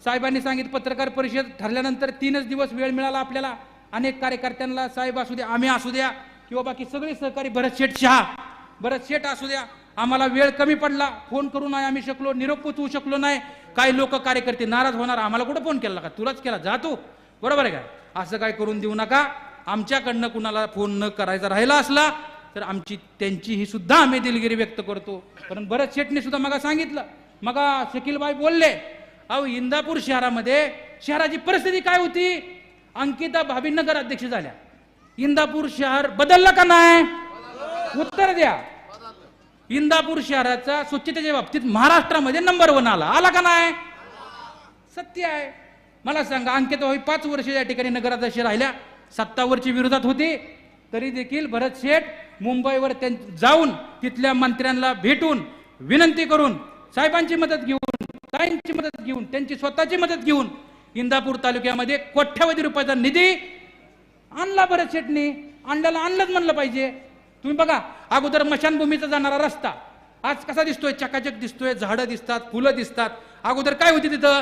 Speaker 1: साहेबांनी सांगितलं पत्रकार परिषद ठरल्यानंतर 3च दिवस वेळ मिळाला आपल्याला. अनेक कार्यकर्त्यांना, साहेब असू द्या, आम्ही असू द्या, किंवा बाकी सगळे सहकारी, भरत शेठ असू द्या, आम्हाला वेळ कमी पडला. फोन करू नाही आम्ही शकलो, निरोप पोचवू शकलो नाही. काही लोक कार्यकर्ते नाराज होणार, आम्हाला कुठं फोन केला का, तुलाच केला, जा तू, बरोबर आहे का? असं काय करून देऊ नका. आमच्याकडनं कुणाला फोन न करायचा राहिला असला तर आमची त्यांची ही सुद्धा आम्ही दिलगिरी व्यक्त करतो. कारण भरत शेठने सुद्धा मगा सांगितलं, मगा शकीलबाई बोलले, अहो इंदापूर शहराची परिस्थिती काय होती? अंकिता भाभी नगराध्यक्ष झाल्या, इंदापूर शहर बदललं का नाही? उत्तर द्या. इंदापूर शहराचा स्वच्छतेच्या बाबतीत महाराष्ट्रामध्ये नंबर 1 आला का नाही? सत्य आहे. मला सांगा, अंकिता भाभी 5 वर्ष या ठिकाणी नगराध्यक्ष राहिल्या, सत्तावरची विरोधात होती, तरी देखील भरत शेठ मुंबईवर जाऊन तिथल्या मंत्र्यांना भेटून विनंती करून साहेबांची मदत घेऊन, ताईंची मदत घेऊन, त्यांची स्वतःची मदत घेऊन इंदापूर तालुक्यामध्ये कोट्यावधी रुपयाचा निधी आणला. भरत शेठने आणलंच म्हणलं पाहिजे. तुम्ही बघा, अगोदर मशानभूमीचा जाणारा रस्ता आज कसा दिसतोय? चकाचक दिसतोय, झाडं दिसतात, फुलं दिसतात. अगोदर काय होती तिथं?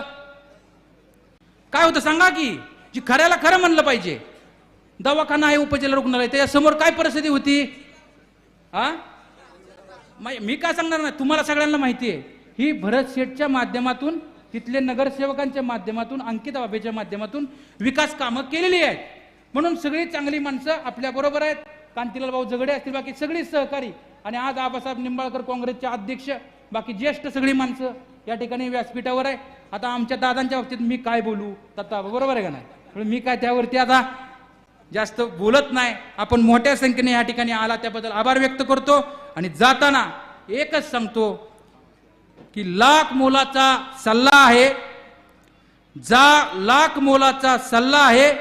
Speaker 1: काय होतं सांगा की? जी खऱ्याला खरं म्हणलं पाहिजे. दवाखाना आहे, उपजिल्हा रुग्णालय, त्याच्यासमोर काय परिस्थिती होती? मी काय सांगणार नाही, तुम्हाला सगळ्यांना माहिती आहे. ही भरत शेठच्या माध्यमातून, तिथले नगरसेवकांच्या माध्यमातून, अंकिता बाबेच्या माध्यमातून विकास कामं केलेली आहेत. म्हणून सगळी चांगली माणसं आपल्या बरोबर आहेत. कांतीलाल भाऊ झगडे असतील, बाकी सगळी सहकारी, आणि आज आबासाहेब निंबाळकर काँग्रेसचे अध्यक्ष, बाकी ज्येष्ठ सगळी माणसं या ठिकाणी व्यासपीठावर आहे. आता आमच्या दादांच्या बाबतीत मी काय बोलू, तत्ता बरोबर आहे का नाही? मी काय त्यावरती आता जास्त बोलत नाही. आपण मोठ्या संख्येने या ठिकाणी आला त्याबद्दल आभार व्यक्त करतो. आणि जाताना एकच सांगतो की लाख मोलाचा सल्ला आहे, लाख मोलाचा सल्ला आहे.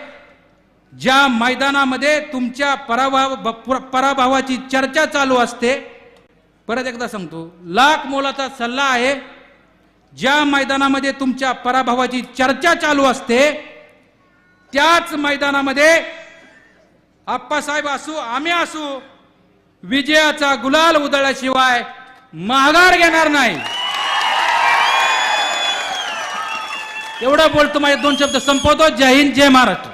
Speaker 1: ज्या मैदानामध्ये तुमच्या पराभवाची चर्चा चालू असते, परत एकदा सांगतो, लाख मोलाचा सल्ला आहे. ज्या मैदानामध्ये तुमच्या पराभवाची चर्चा चालू असते, त्याच मैदानामध्ये आप्पासाहेब असू, आम्ही असू, विजयाचा गुलाल उधळल्याशिवाय माघार घेणार नाही. एवढं बोलतो, माझे 2 शब्द संपवतो. जय हिंद, जय महाराष्ट्र.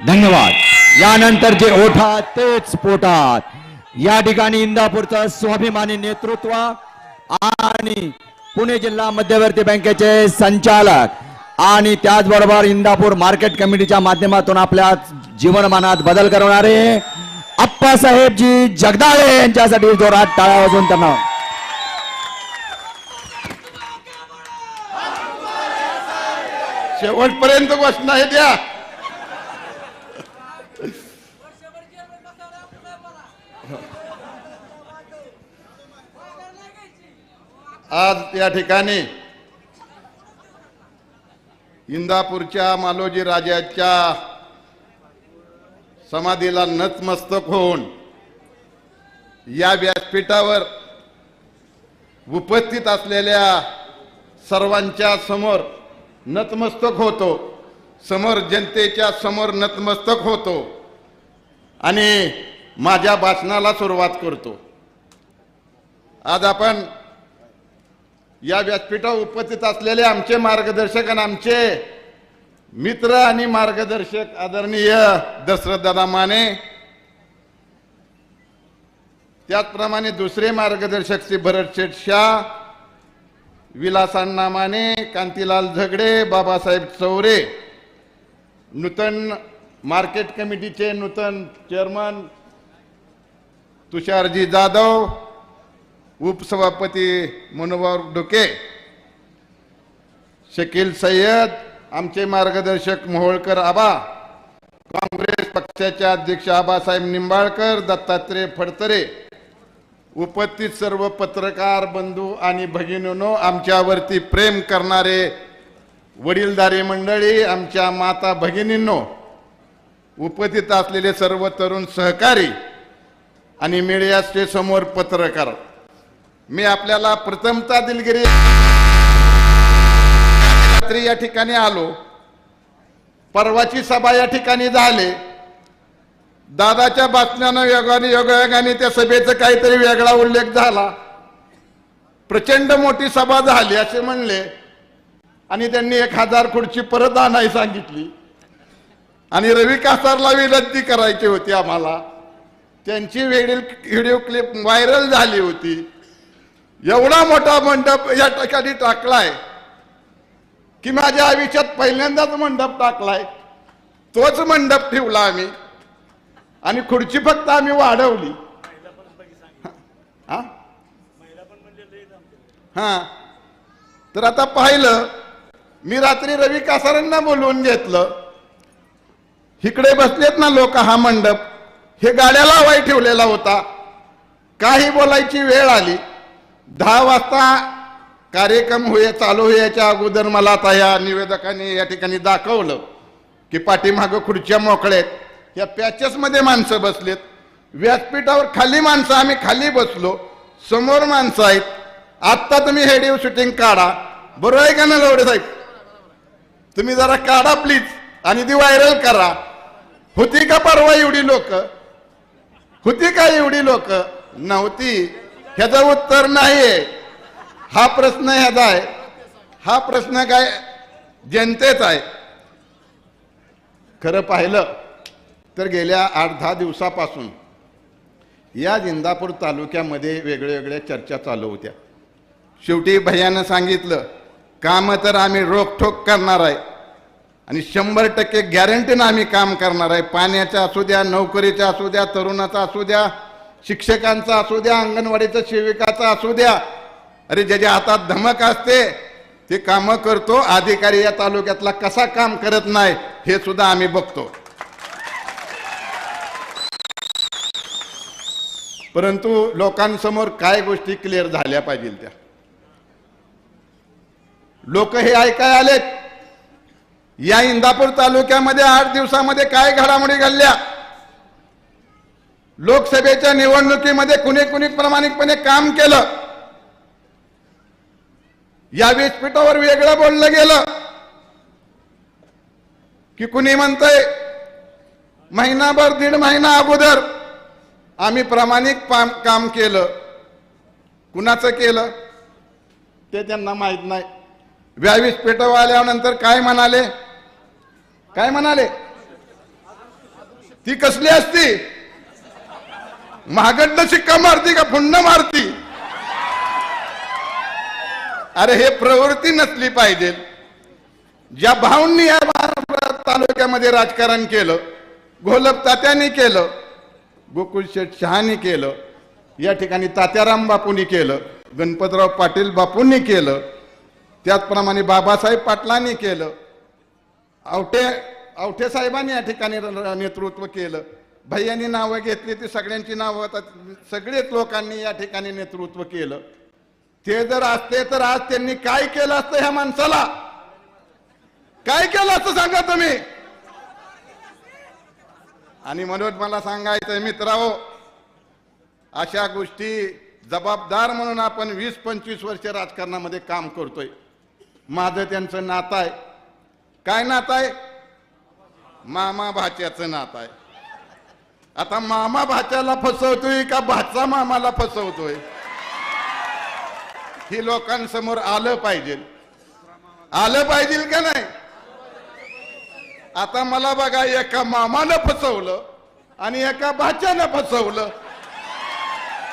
Speaker 2: धन्यवाद. यानंतर जे ओठात तेच पोटात, या ठिकाणी इंदापूरचं स्वाभिमानी नेतृत्व आणि पुणे जिल्हा मध्यवर्ती बँकेचे संचालक आणि त्याचबरोबर इंदापूर मार्केट कमिटीच्या माध्यमातून आपल्या जीवनमानात बदल करणारे आप्पासाहेबजी जगदाळे यांच्यासाठी जोरात टाळ्या वाजवून त्यांना
Speaker 3: शेवटपर्यंत घोषणा हे द्या. आज या ठिकाणी इंदापूरच्या मालोजी राजाच्या समाधीला नतमस्तक होऊन या व्यासपीठावर उपस्थित असलेल्या सर्वांच्या समोर नतमस्तक होतो, समोर जनतेच्या समोर नतमस्तक होतो आणि माझ्या भाषणाला सुरुवात करतो. आज आपण या व्यासपीठावर उपस्थित असलेले आमचे मार्गदर्शक आणि आमचे मित्र आणि मार्गदर्शक आदरणीय दशरथदादा माने, त्याचप्रमाणे दुसरे मार्गदर्शक श्री भरत शेठ शाह, विलासांना माने, कांतीलाल झगडे, बाबासाहेब चौरे, नूतन मार्केट कमिटीचे नूतन चेअरमन तुषारजी जाधव, उपसभापती मनोहर डोके, शकील सय्यद, आमचे मार्गदर्शक मोहोळकर आबा, काँग्रेस पक्षाचे अध्यक्ष आबासाहेब निंबाळकर, दत्तात्रय फडतरे, उपस्थित सर्व पत्रकार बंधू आणि भगिनींनो, आमच्यावरती प्रेम करणारे वडीलधारी मंडळी, आमच्या माता भगिनींनो, उपस्थित असलेले सर्व तरुण सहकारी आणि मीडियाचे समोर पत्रकार, मी आपल्याला प्रथमतः दिलगिरी रात्री या ठिकाणी आलो परवाची सभा या ठिकाणी झाली. दादाच्या बातम्यानं योगायोगाने त्या सभेचा काहीतरी वेगळा उल्लेख झाला. प्रचंड मोठी सभा झाली असे म्हणले आणि त्यांनी 1000 खुर्ची परत आणायला सांगितली आणि रवी कासारला विनंती करायची होती आम्हाला. त्यांची व्हिडिओ क्लिप व्हायरल झाली होती. एवढा मोठा मंडप या ठिकाणी टाकलाय की माझ्या आयुष्यात पहिल्यांदाच मंडप टाकलाय. तोच मंडप ठेवला आम्ही आणि खुर्ची फक्त आम्ही वाढवली. हा तर आता पाहिलं, मी रात्री रवी कासारांना बोलवून घेतलं. इकडे बसलेत ना लोक, हा मंडप हे गाड्या लावाय ठेवलेला होता. काही बोलायची वेळ आली. 10 वाजता कार्यक्रम चालू होण्याच्या अगोदर मला आता या निवेदकांनी या ठिकाणी दाखवलं की पाठीमागं खुर्च्या मोकळ्यात, या पॅचेस मध्ये माणसं बसलेत. व्यासपीठावर खाली माणसं, आम्ही खाली बसलो, समोर माणसं आहेत. आत्ता तुम्ही हेडिओ शूटिंग काढा, बरोबर आहे का ना लवडे साहेब? तुम्ही जरा काढा प्लीज आणि ती व्हायरल करा. होती का परवा एवढी लोक? होती का एवढी लोक? नव्हती. ह्याचं उत्तर नाहीये. हा प्रश्न ह्याचा आहे. हा प्रश्न काय जनतेचा आहे. खरं पाहिलं तर गेल्या 8-10 दिवसापासून या इंदापूर तालुक्यामध्ये वेगळ्या चर्चा चालू होत्या. शेवटी भैयानं सांगितलं, काम तर आम्ही रोखठोक करणार आहे आणि 100% गॅरंटीनं आम्ही काम करणार आहे. पाण्याचं असू द्या, नोकरीचं असू द्या, तरुणाचा असू द्या, शिक्षकांचा असू द्या, अंगणवाडीचं सेविकाचा असू द्या. अरे ज्याच्या हातात धमक असते ते कामं करतो. अधिकारी या तालुक्यातला कसा काम करत नाही हे सुद्धा आम्ही बघतो. परंतु लोकांसमोर काय गोष्टी क्लिअर झाल्या पाहिजे त्या. लोक हे ऐकाय आलेत या इंदापूर तालुक्यामध्ये 8 दिवसामध्ये काय घडामोडी घडल्या. लोकसभेच्या निवडणुकीमध्ये कुणी कुणी प्रामाणिकपणे काम केलं. या व्यासपीठावर वेगळं बोललं गेलं की कुणी म्हणतंय महिनाभर 1.5 महिना अगोदर आम्ही प्रामाणिक काम केलं. कुणाचं केलं ते त्यांना माहित नाही. व्यासपीठावर आल्यानंतर काय म्हणाले? काय म्हणाले? ती कसली असती? महागड्ड शिक्का मारती का पुन्हा मारती? अरे हे प्रवृत्ती नसली पाहिजे. ज्या भाऊंनी या तालुक्यामध्ये राजकारण केलं, घोलप तात्यांनी केलं, गोकुळ शेठ शहानी केलं, या ठिकाणी तात्याराम बापूंनी केलं, गणपतराव पाटील बापूंनी केलं, त्याचप्रमाणे बाबासाहेब पाटलांनी केलं, आवठे साहेबांनी या ठिकाणी नेतृत्व केलं. भैयांनी नावं घेतली ती सगळ्यांची नावं, सगळेच लोकांनी या ठिकाणी नेतृत्व केलं. ते जर असते तर आज त्यांनी काय केलं असतं? ह्या माणसाला काय केलं असतं सांगा तुम्ही. आणि म्हणून मला सांगायचं मित्रांनो, अशा गोष्टी जबाबदार म्हणून आपण 20-25 वर्ष राजकारणामध्ये काम करतोय. माझं त्यांचं नातं आहे. काय नातं आहे? मामा भाच्याचं नातं आहे. आता मामा भाच्याला फसवतोय का भाचा मामाला फसवतोय ही लोकांसमोर आलं पाहिजे. आलं पाहिजे का नाही? आता मला बघा, एका मामानं फसवलं आणि एका भाच्यानं फसवलं.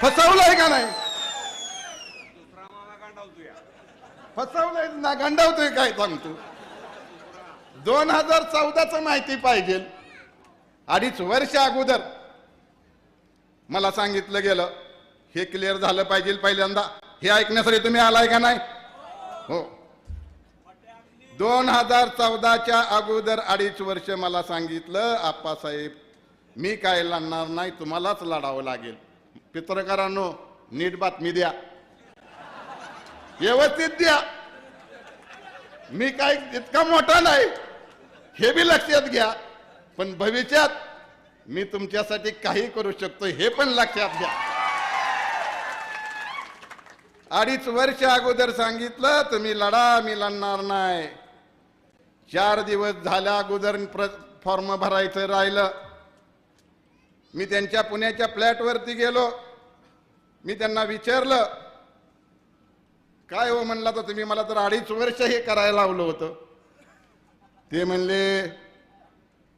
Speaker 3: फसवलंय का नाही? फसवलंय ना, गंडावतोय काय सांगतो. 2014च माहिती पाहिजे. 2.5 वर्ष अगोदर मला सांगितलं गेलं, हे क्लिअर झालं पाहिजे पहिल्यांदा. हे ऐकण्यासाठी तुम्ही आलाय का नाही? हो. 2014च्या अगोदर 2.5 वर्ष मला सांगितलं, आप्पासाहेब मी काय लढणार नाही, तुम्हालाच लढावं लागेल. पत्रकारांनो, नीट बातमी द्या, व्यवस्थित द्या. मी काय इतका मोठा नाही हे बी लक्षात घ्या, पण भविष्यात मी तुमच्यासाठी काही करू शकतो हे पण लक्षात घ्या. 2.5 वर्ष अगोदर सांगितलं तुम्ही लढा, मी लढणार नाही. 4 दिवस झाल्या अगोदर फॉर्म भरायचं राहिलं. मी त्यांच्या पुण्याच्या फ्लॅटवरती गेलो. मी त्यांना विचारलं, काय हो म्हणला, तर तुम्ही मला तर 2.5 वर्ष हे करायला लावलं होतं. ते म्हणले,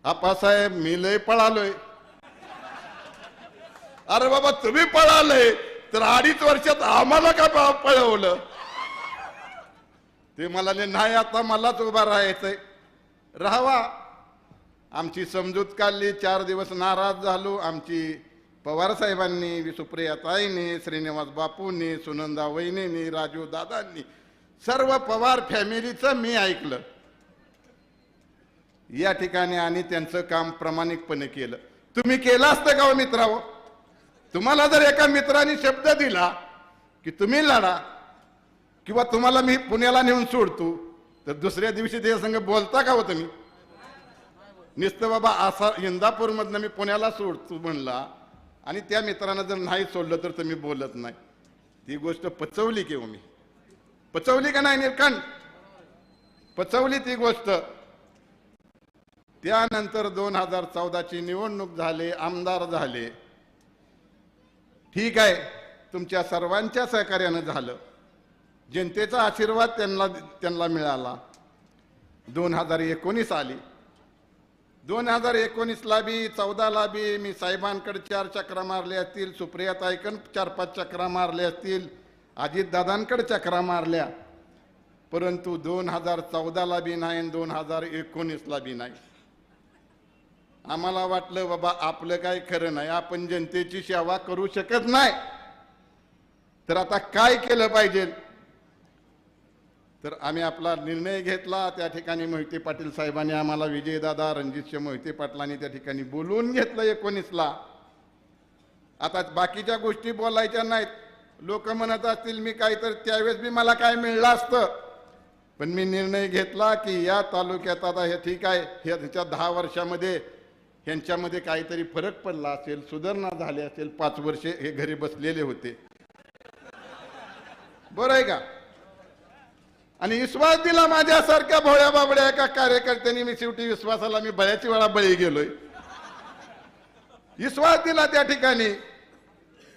Speaker 3: आप्पासाहेब मी लय पळालोय. अरे बाबा तुम्ही पळालय तर 2.5 वर्षात आम्हाला का पळवलं. ते म्हणाले, नाही आता मलाच उभा राहायचंय. राहावा. आमची समजूत काढली. 4 दिवस नाराज झालो. आमची पवार साहेबांनी, सुप्रियाताईंनी, श्रीनिवास बापूंनी, सुनंदा वहिनींनी, राजू दादांनी, सर्व पवार फॅमिलीचं मी ऐकलं या ठिकाणी आणि त्यांचं काम प्रामाणिकपणे केलं. तुम्ही केलं असतं का हो मित्रांनो? तुम्हाला जर एका मित्राने शब्द दिला की तुम्ही लढा किंवा तुम्हाला मी पुण्याला नेऊन सोडतो, तर दुसऱ्या दिवशी ते संग बोलता का हो तुम्ही? नुसतं बाबा असा इंदापूरमधनं मी पुण्याला सोडतो म्हणला आणि त्या मित्रानं जर नाही सोडलं तर तुम्ही बोलत नाही. ती गोष्ट पचवली की हो मी? पचवली का नाही निरखंड? पचवली ती गोष्ट. त्यानंतर 2014ची निवडणूक झाले, आमदार झाले. ठीक आहे, तुमच्या सर्वांच्या सहकार्यानं झालं. जनतेचा आशीर्वाद त्यांना मिळाला. 2019 आली. 2019ला बी 14ला बी मी साहेबांकडे 4 चक्रा मारल्या असतील, सुप्रियाताईकडे 4-5 चक्रा मारल्या असतील, अजितदादांकडे चक्रा मारल्या, परंतु 2014ला बी नाही आणि 2019ला बी नाही. आम्हाला वाटलं बाबा आपलं काय खरं नाही, आपण जनतेची सेवा करू शकत नाही, तर आता काय केलं पाहिजे. तर आम्ही आपला निर्णय घेतला. त्या ठिकाणी मोहिते पाटील साहेबांनी आम्हाला, विजयदादा, रणजितसिंह मोहिते पाटलांनी त्या ठिकाणी बोलवून घेतलं 19ला. आता बाकीच्या गोष्टी बोलायच्या नाहीत. लोक म्हणत असतील मी काय, तर त्यावेळेस बी मला काय मिळलं असतं, पण मी निर्णय घेतला की या तालुक्यात आता हे ठीक आहे, ह्याच्या 10 वर्षामध्ये ह्यांच्यामध्ये काहीतरी फरक पडला असेल, सुधारणा झाली असेल. 5 वर्षे हे घरी बसलेले होते, बरं आहे का? आणि विश्वास दिला माझ्यासारख्या भोळ्या बाबड्या एका कार्यकर्त्यांनी. मी शेवटी विश्वासाला मी बळ्याची वेळा बळी गेलोय. विश्वास दिला त्या ठिकाणी.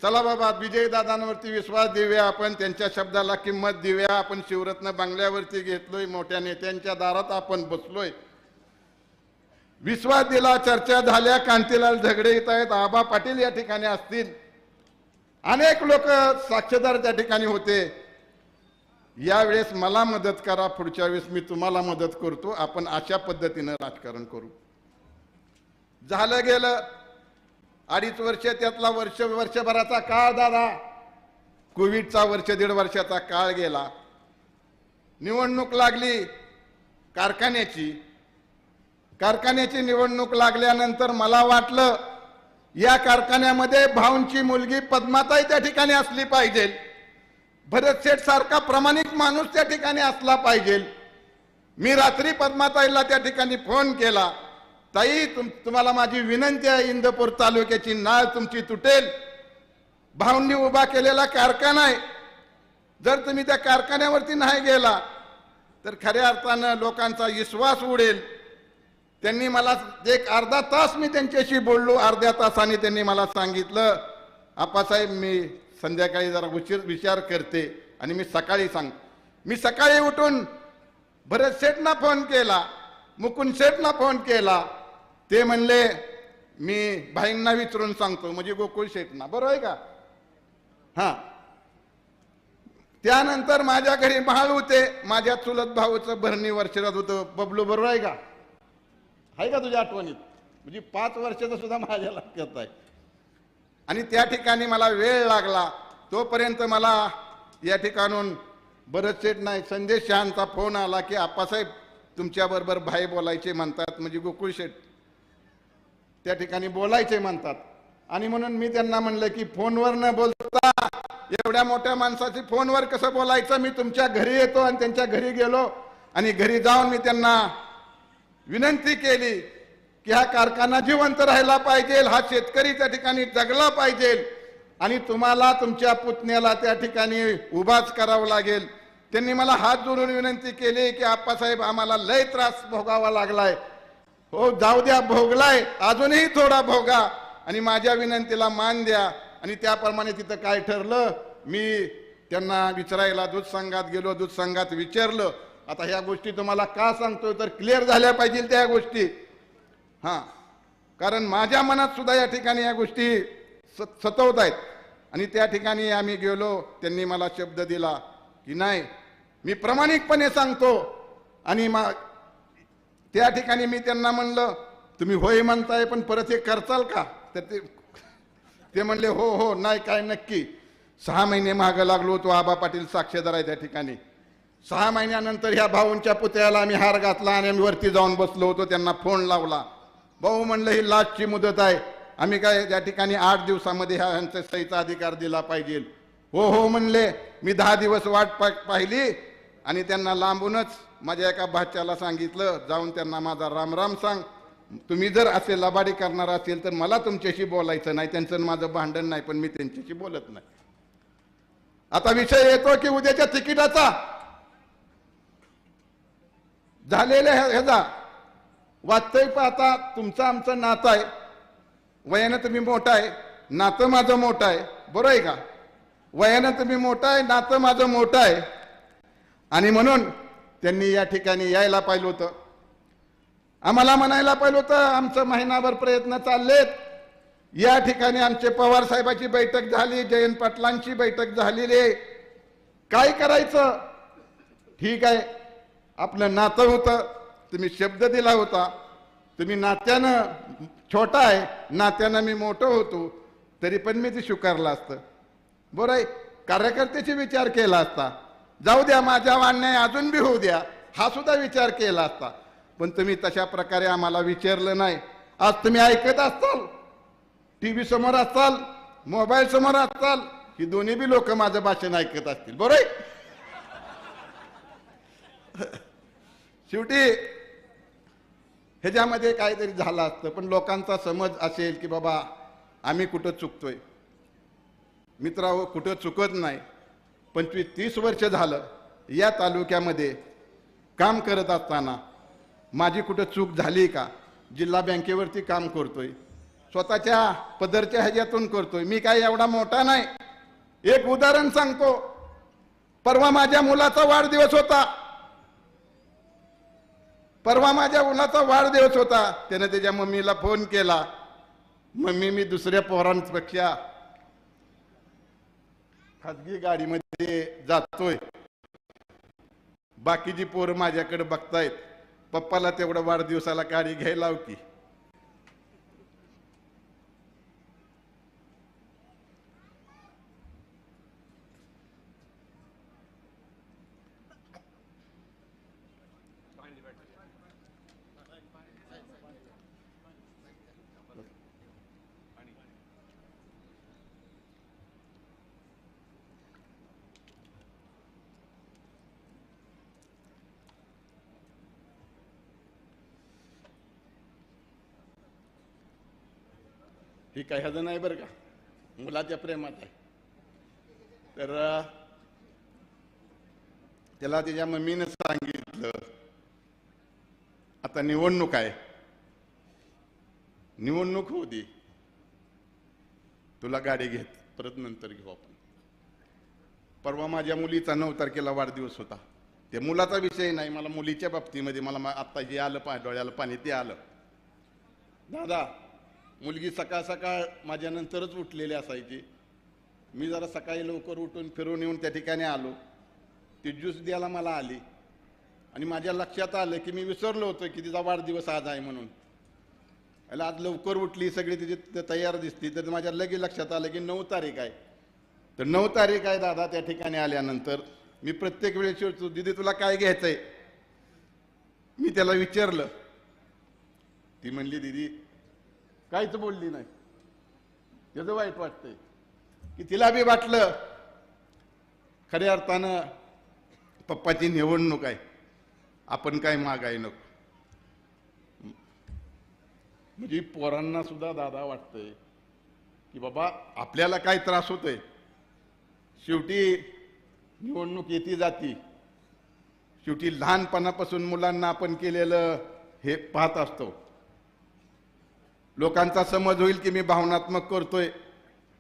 Speaker 3: चला बाबा विजयदादांवरती विश्वास देऊया आपण, त्यांच्या शब्दाला किंमत देऊया आपण. शिवरत्न बंगल्यावरती घेतलोय, मोठ्या नेत्यांच्या दारात आपण बसलोय. विश्वास दिला, चर्चा झाल्या. कांतीलाल झगडे येत आहेत, आबा पाटील या ठिकाणी असतील, अनेक लोक साक्षीदार त्या ठिकाणी होते. यावेळेस मला मदत करा, पुढच्या वेळेस मी तुम्हाला मदत करतो, आपण अशा पद्धतीनं राजकारण करू. झालं गेलं 2.5 वर्ष, त्यातला वर्षभराचा काळ दादा, कोविडचा 1.5 वर्षाचा काळ गेला. निवडणूक लागली कारखान्याची निवडणूक लागल्यानंतर मला वाटलं या कारखान्यामध्ये भाऊंची मुलगी पद्माताई त्या ठिकाणी असली पाहिजे, भरत शेठ सारखा प्रामाणिक माणूस त्या ठिकाणी असला पाहिजे. मी रात्री पद्माताईला त्या ठिकाणी फोन केला, ताई तुम्हाला माझी विनंती आहे, इंदापूर तालुक्याची नाळ तुमची तुटेल. भाऊंनी उभा केलेला कारखाना आहे, जर तुम्ही त्या कारखान्यावरती नाही गेला तर खऱ्या अर्थानं लोकांचा विश्वास उडेल. त्यांनी मला एक अर्धा तास मी त्यांच्याशी बोललो. अर्ध्या तासाने त्यांनी मला सांगितलं, आप्पासाहेब मी संध्याकाळी जरा विचार करते आणि मी सकाळी सांग. मी सकाळी उठून भरत शेठना फोन केला, मुकुंद शेठना फोन केला. ते म्हणले मी भाईंना विचारून सांगतो, म्हणजे गोकुळ शेठना, बरोबर आहे का? हां. त्यानंतर माझ्या घरी महाळ होते, माझ्या चुलत भाऊचं भरणी वर्षात होतं, बबलू, बरोबर आहे का? आहे का तुझ्या आठवणीत? म्हणजे 5 वर्षाचा सुद्धा माझ्या लक्षात आहे. आणि त्या ठिकाणी मला वेळ लागला. तोपर्यंत मला या ठिकाणून भरत शेठ नाही, संदेश शहांचा फोन आला की आप्पासाहेब तुमच्याबरोबर भाई बोलायचे म्हणतात, म्हणजे गोकुळ शेठ त्या ठिकाणी बोलायचे म्हणतात. आणि म्हणून मी त्यांना म्हणलं की फोनवर न बोलता एवढ्या मोठ्या माणसाची फोनवर कसं बोलायचं, मी तुमच्या घरी येतो. आणि त्यांच्या घरी गेलो आणि घरी जाऊन मी त्यांना विनंती केली की हा कारखाना जिवंत राहिला पाहिजे, हा शेतकरी त्या ठिकाणी जगला पाहिजे आणि तुम्हाला तुमच्या पुतण्याला त्या ठिकाणी उभाच करावं लागेल. त्यांनी मला हात जोडून विनंती केली की आप्पासाहेब आम्हाला लय त्रास भोगावा लागलाय. हो जाऊ द्या, भोगलाय, अजूनही थोडा भोगा आणि माझ्या विनंतीला मान द्या. आणि त्याप्रमाणे तिथं काय ठरलं, मी त्यांना विचारायला दूध संघात गेलो, दूध संघात विचारलं. आता ह्या गोष्टी तुम्हाला का सांगतोय तर क्लिअर झाल्या पाहिजे त्या गोष्टी. हां, कारण माझ्या मनात सुद्धा या ठिकाणी या गोष्टी सतवत आहेत. आणि त्या ठिकाणी आम्ही गेलो, त्यांनी मला शब्द दिला की नाही मी प्रामाणिकपणे सांगतो. आणि त्या ठिकाणी मी त्यांना म्हणलं तुम्ही होय म्हणताय पण परत हे करचाल का, तर ते म्हणले हो हो नाही काय नक्की. 6 महिने मागं लागलो होतो, आबा पाटील साक्षीदार आहे त्या ठिकाणी. 6 महिन्यानंतर ह्या भाऊंच्या पुतळ्याला आम्ही हार घातला आणि आम्ही वरती जाऊन बसलो होतो. त्यांना फोन लावला, भाऊ म्हणलं ही लास्टची मुदत आहे, आम्ही काय त्या ठिकाणी 8 दिवसामध्ये ह्यांचा सहीचा अधिकार दिला पाहिजे. हो हो म्हणले. मी 10 दिवस वाट पाहिली आणि त्यांना लांबूनच माझ्या एका भाच्याला सांगितलं जाऊन त्यांना माझा रामराम सांग. तुम्ही जर असे लबाडी करणार असेल तर मला तुमच्याशी बोलायचं नाही, त्यांचं माझं भांडण नाही, पण मी त्यांच्याशी बोलत नाही. आता विषय येतो की उद्याच्या तिकिटाचा झालेल्या ह्याचा वास्तविक पाहता तुमचं आमचं नातं आहे. वयानं तुम्ही मोठा आहे, नातं माझं मोठं आहे, बरोबर आहे का? वयानं तुम्ही मोठा आहे, नातं माझं मोठं आहे. आणि म्हणून त्यांनी या ठिकाणी यायला पाहिलं होतं, आम्हाला म्हणायला पाहिलं होतं. आमचं महिनाभर प्रयत्न चाललेत. या ठिकाणी आमचे पवार साहेबांची बैठक झाली, जयंत पाटलांची बैठक झालेली आहे. काय करायचं? ठीक आहे, आपलं नातं होतं, तुम्ही शब्द दिला होता, तुम्ही नात्यानं छोटा आहे, नात्यानं मी मोठं होतो, तरी पण मी ते स्वीकारलं असतं. बरं आहे, कार्यकर्त्याची विचार केला असता. जाऊ द्या माझ्या अन्याय अजून बी होऊ द्या, हा सुद्धा विचार केला असता. पण तुम्ही तशा प्रकारे आम्हाला विचारलं नाही. आज तुम्ही ऐकत असताल, टीव्ही समोर असताल, मोबाईल समोर असताल, ही दोन्ही बी लोक माझं भाषण ऐकत असतील. बरोबर आहे? शेवटी ह्याच्यामध्ये काहीतरी झालं असतं, पण लोकांचा समज असेल की बाबा आम्ही कुठं चुकतोय. मित्रांनो, कुठं चुकत नाही. 25-30 वर्ष झालं या तालुक्यामध्ये काम करत असताना माझी कुठं चूक झाली का? जिल्हा बँकेवरती काम करतोय, स्वतःच्या पदरच्या ह्याच्यातून करतोय, मी काय एवढा मोठा नाही. एक उदाहरण सांगतो. परवा माझ्या मुलाचा वाढदिवस होता. त्याने त्याच्या मम्मीला फोन केला, मम्मी मी दुसऱ्या पोरांपेक्षा खाजगी गाडीमध्ये जातोय, बाकीची पोरं माझ्याकडे बघतायत, पप्पाला तेवढं वाढदिवसाला गाडी घ्यायला लाव की. ही काही हजं नाही बरं का, मुलाच्या प्रेमात आहे. तर त्याला त्याच्या मम्मीनं सांगितलं आता निवडणूक आहे, निवडणूक होऊ दे, तुला गाडी घेत परत नंतर घेऊ आपण. परवा माझ्या मुलीचा 9 तारखेला वाढदिवस होता. ते मुलाचा विषय नाही, मला मुलीच्या बाबतीमध्ये मला आत्ता जे आलं डोळ्याला पाणी ते आलं. दादा, मुलगी सकाळ सकाळ माझ्या नंतरच उठलेली असायची. मी जरा सकाळी लवकर उठून फिरून येऊन त्या ठिकाणी आलो, ती ज्यूस द्यायला मला आली आणि माझ्या लक्षात आलं की मी विसरलो होतो की तिचा वाढदिवस आज आहे म्हणून. आज लवकर उठली, सगळी तिची तयार दिसली, तर माझ्या लगेच लक्षात आलं की 9 तारीख आहे. तर 9 तारीख आहे दादा. त्या ठिकाणी आल्यानंतर मी प्रत्येक वेळेस विचारतो, दीदी तुला काय घ्यायचंय? मी त्याला विचारलं, ती म्हणली दीदी काहीच बोलली नाही. त्याचं वाईट वाटतंय की तिला बी वाटलं खऱ्या अर्थानं पप्पाची निवडणूक आहे, आपण काय मागाय नको. म्हणजे पोरांना सुद्धा दादा वाटतंय की बाबा आपल्याला काय त्रास होतोय, शेवटी निवडणूक येती जाती, शेवटी लहानपणापासून मुलांना आपण केलेलं हे पाहत असतो. लोकांचा समज होईल की मी भावनात्मक करतोय,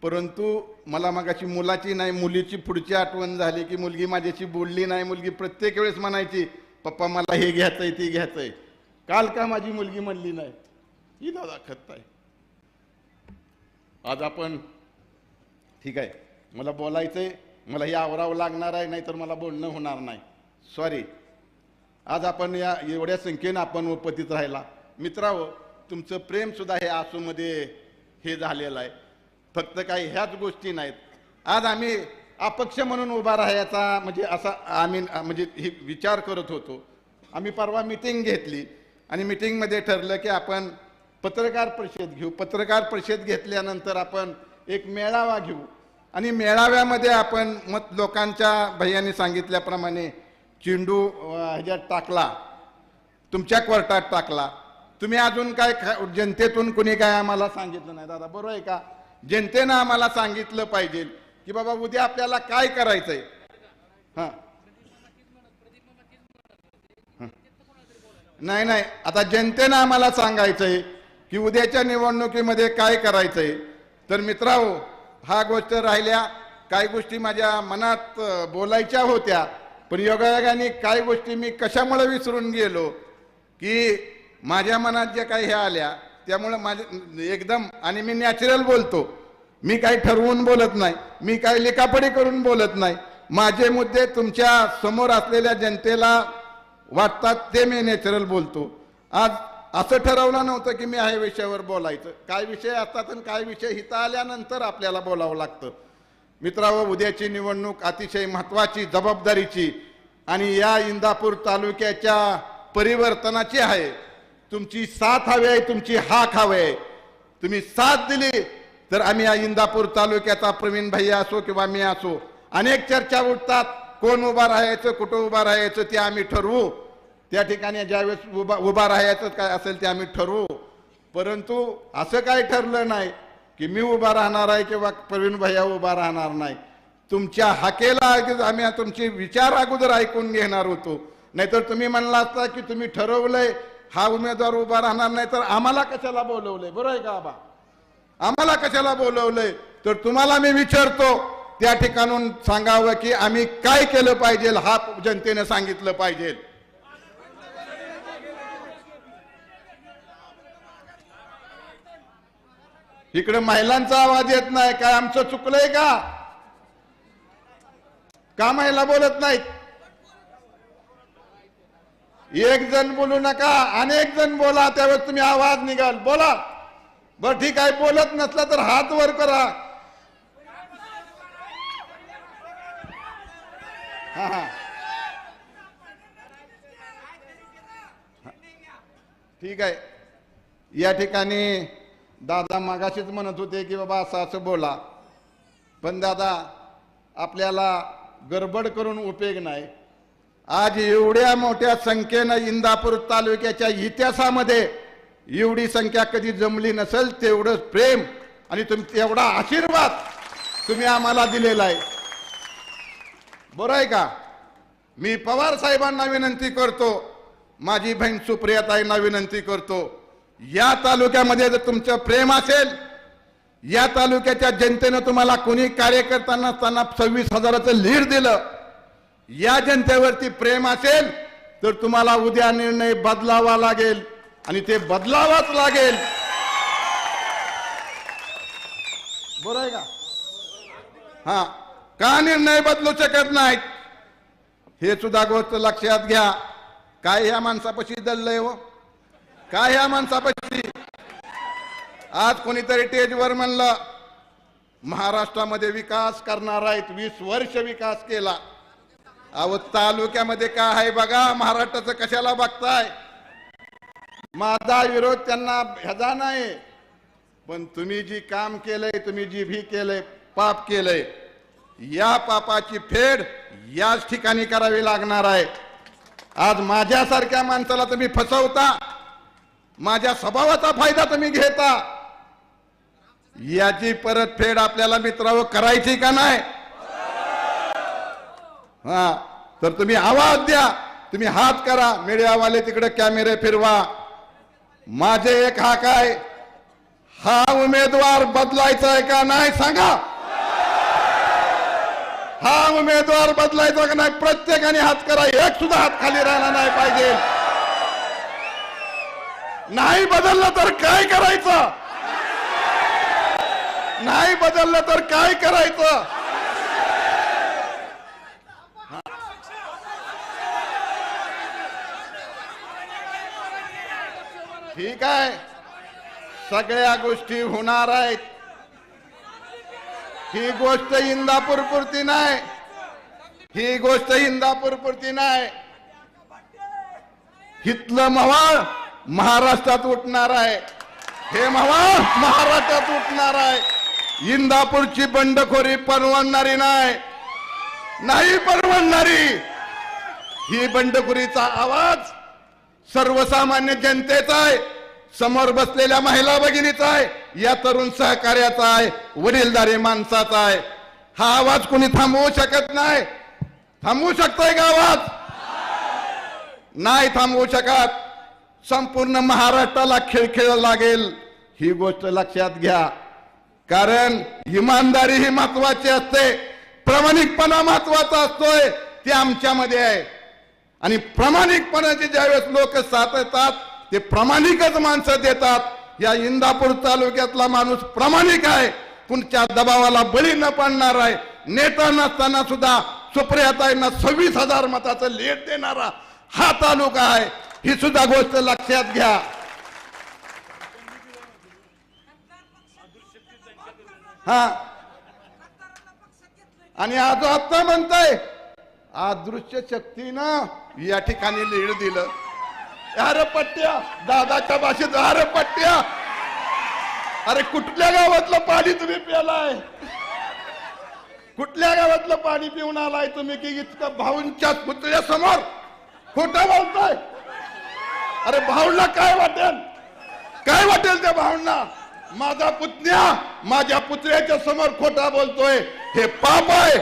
Speaker 3: परंतु मला मगाशी मुलाची नाही मुलीची पुढची आठवण झाली की मुलगी माझ्याशी बोलली नाही. मुलगी प्रत्येक वेळेस म्हणायची, पप्पा मला हे घ्यायचंय ते घ्यायचंय. काल का माझी मुलगी म्हणली नाही, ही दादा खत आहे. आज आपण ठीक आहे, मला बोलायचंय, मला हे आवरावं लागणार आहे, नाहीतर मला बोलणं होणार नाही. सॉरी. आज आपण या एवढ्या संख्येनं आपण उपस्थित राहिला. मित्रांनो, तुमचं प्रेम सुद्धा हे आसूमध्ये हे झालेलं आहे. फक्त काही ह्याच गोष्टी नाहीत. आज आम्ही अपक्ष म्हणून उभा राहायचा म्हणजे असा आम्ही म्हणजे हे विचार करत होतो. आम्ही परवा मिटिंग घेतली आणि मिटिंगमध्ये ठरलं की आपण पत्रकार परिषद घेऊ. पत्रकार परिषद घेतल्यानंतर आपण एक मेळावा घेऊ आणि मेळाव्यामध्ये आपण मत लोकांच्या भैयाने सांगितल्याप्रमाणे चेंडू ह्याच्यात टाकला, तुमच्या कोर्टात टाकला. तुम्ही अजून काय जनतेतून कुणी काय आम्हाला सांगितलं नाही. दादा बरोबर आहे का? जनतेनं आम्हाला सांगितलं पाहिजे की बाबा उद्या आपल्याला काय करायचंय. हां नाही नाही, आता जनतेनं आम्हाला सांगायचंय की उद्याच्या निवडणुकीमध्ये काय करायचंय. तर मित्रांनो, हा गोष्ट राहिल्या. काही गोष्टी माझ्या मनात बोलायच्या होत्या, पण योगायोगाने काही गोष्टी मी कशामुळे विसरून गेलो की माझ्या मनात ज्या काही ह्या आल्या त्यामुळे माझे एकदम, आणि मी नॅचरल बोलतो, मी काही ठरवून बोलत नाही, मी काही लिखापडी करून बोलत नाही. माझे मुद्दे तुमच्या समोर असलेल्या जनतेला वाटतात ते मी नॅचरल बोलतो. आज असं ठरवलं नव्हतं की मी ह्या विषयावर बोलायचं. काय विषय असतात आणि काय विषय हिता आल्यानंतर आपल्याला बोलावं लागतं. मित्रांनो, उद्याची निवडणूक अतिशय महत्त्वाची, जबाबदारीची आणि या इंदापूर तालुक्याच्या परिवर्तनाची आहे. तुमची साथ हवी आहे, तुमची हाक हवी आहे. तुम्ही साथ दिली तर आम्ही या इंदापूर तालुक्याचा प्रवीण भैया असो किंवा मी असो, अनेक चर्चा उठतात, कोण उभा राहायचं, कुठं उभा राहायचं ते आम्ही ठरवू. त्या ठिकाणी ज्यावेळेस उभा राहायचं काय असेल ते आम्ही ठरवू. परंतु असं काही ठरलं नाही की मी उभा राहणार आहे किंवा प्रवीण भैया उभा राहणार नाही. तुमच्या हाकेला आम्ही तुमचे विचार अगोदर ऐकून घेणार होतो. नाहीतर तुम्ही म्हणला असता की तुम्ही ठरवलंय हा उमेदवार उभा राहणार नाही तर आम्हाला कशाला बोलवलंय. बरोबर आहे का आबा? आम्हाला कशाला बोलवलंय? तर तुम्हाला मी विचारतो, त्या ठिकाणून सांगावं की आम्ही काय केलं पाहिजे हा जनतेने सांगितलं पाहिजे. इकडे महिलांचा आवाज येत नाही. काय आमचं चुकलंय का? का महिला बोलत नाहीत? एक जण बोलू नका, अनेक जण बोला, त्यावेळेस तुम्ही आवाज निघाल. बोला. बर ठीक आहे, बोलत नसला तर हात वर करा. हा हा ठीक आहे. या ठिकाणी दादा मागाशीच म्हणत होते की बाबा असं असं बोला, पण दादा आपल्याला गडबड करून उपयोग नाही. आज एवढ्या मोठ्या संख्येनं इंदापूर तालुक्याच्या इतिहासामध्ये एवढी संख्या कधी जमली नसेल. तेवढं प्रेम आणि एवढा आशीर्वाद तुम्ही आम्हाला दिलेला आहे. बरं आहे का? मी पवार साहेबांना विनंती करतो, माझी बहीण सुप्रियाताईंना विनंती करतो, या तालुक्यामध्ये जर तुमचं प्रेम असेल, या तालुक्याच्या जनतेनं तुम्हाला कोणी कार्यकर्ता नसताना 26,000चं लीड दिलं, या जनतेवरती प्रेम असेल तर तुम्हाला उद्या निर्णय बदलावा लागेल आणि ते बदलावाच लागेल. बरोबर आहे का? हा, का निर्णय बदलू शकत नाहीत हे सुद्धा गोष्ट लक्षात घ्या. काय ह्या माणसापाशी दल्लय हो? काय ह्या माणसापाशी? आज कोणीतरी स्टेजवर म्हणलं महाराष्ट्रामध्ये विकास करणार आहेत, 20 वर्ष विकास केला. अहो तालुक्यामध्ये काय आहे बघा, महाराष्ट्राचं कशाला बघताय? माझा विरोध त्यांना ह्याचा नाही, पण तुम्ही जी काम केलंय, तुम्ही जी भी केलंय, पाप केलंय, या पापाची फेड याच ठिकाणी करावी लागणार आहे. आज माझ्यासारख्या माणसाला तुम्ही फसवता, माझ्या स्वभावाचा फायदा तुम्ही घेता, याची परतफेड आपल्याला मित्रांनो करायची का नाही? हा, तर तुम्ही आवाज द्या. तुम्ही हात करा, मीडियावाले तिकडे कॅमेरे फिरवा. माझे एक हाक आहे, हा उमेदवार बदलायचा आहे का नाही सांगा. हा उमेदवार बदलायचा का नाही, प्रत्येकाने हात करा. एक सुद्धा हात खाली राहिला नाही पाहिजे. नाही बदललं तर काय करायचं, नाही बदललं तर काय करायचं. ठीक आहे, सगळ्या गोष्टी होणार आहेत. ही गोष्ट इंदापूर पुरती नाही, ही गोष्ट इंदापूर पुरती नाही. हितलं मवाळ महाराष्ट्रात उठणार आहे, हे मवाळ महाराष्ट्रात उठणार आहे. इंदापूरची बंडखोरी परवडणारी नाही, नाही परवडणारी. ही बंडखोरीचा आवाज सर्वसामान्य जनतेचा आहे, समोर बसलेल्या महिला भगिनीचा आहे, या तरुण सहकार्याचा आहे, वडीलधारी माणसाचा आहे. हा आवाज कोणी थांबवू शकत नाही. थांबवू शकतोय का आवाज? नाही थांबवू शकत. संपूर्ण महाराष्ट्राला खिळखिळ लागेल, ही गोष्ट लक्षात घ्या. कारण इमानदारी ही महत्वाची असते, प्रामाणिकपणा महत्वाचा असतोय, ते आमच्यामध्ये आहे. आणि प्रामाणिकपणाचे ज्यावेळेस लोक साथ येतात, ते प्रामाणिकच माणसं देतात. या इंदापूर तालुक्यातला माणूस प्रामाणिक आहे, कुणच्या दबावाला बळी न पडणार आहे. नेता नसताना सुद्धा सुप्रियाताईंना 26,000 मताचं लीड देणारा हा तालुका आहे, ही सुद्धा गोष्ट लक्षात घ्या. हा, आणि आज आता म्हणताय अदृश्य शक्तीनं या ठिकाणी लीड दिलं. अरे पट्ट्या, दादाच्या भाषेत अरे पट्ट्या. अरे कुठल्या गावातलं पाणी तुम्ही प्यालाय, कुठल्या गावातलं पाणी पिऊन आलाय तुम्ही की इतकं भाऊंच्या पुतळ्या समोर खोटं बोलताय. अरे भाऊंना काय वाटेल, काय वाटेल त्या भाऊंना. माझा पुतण्या माझ्या पुतळ्याच्या समोर खोटा बोलतोय, हे पाप आहे,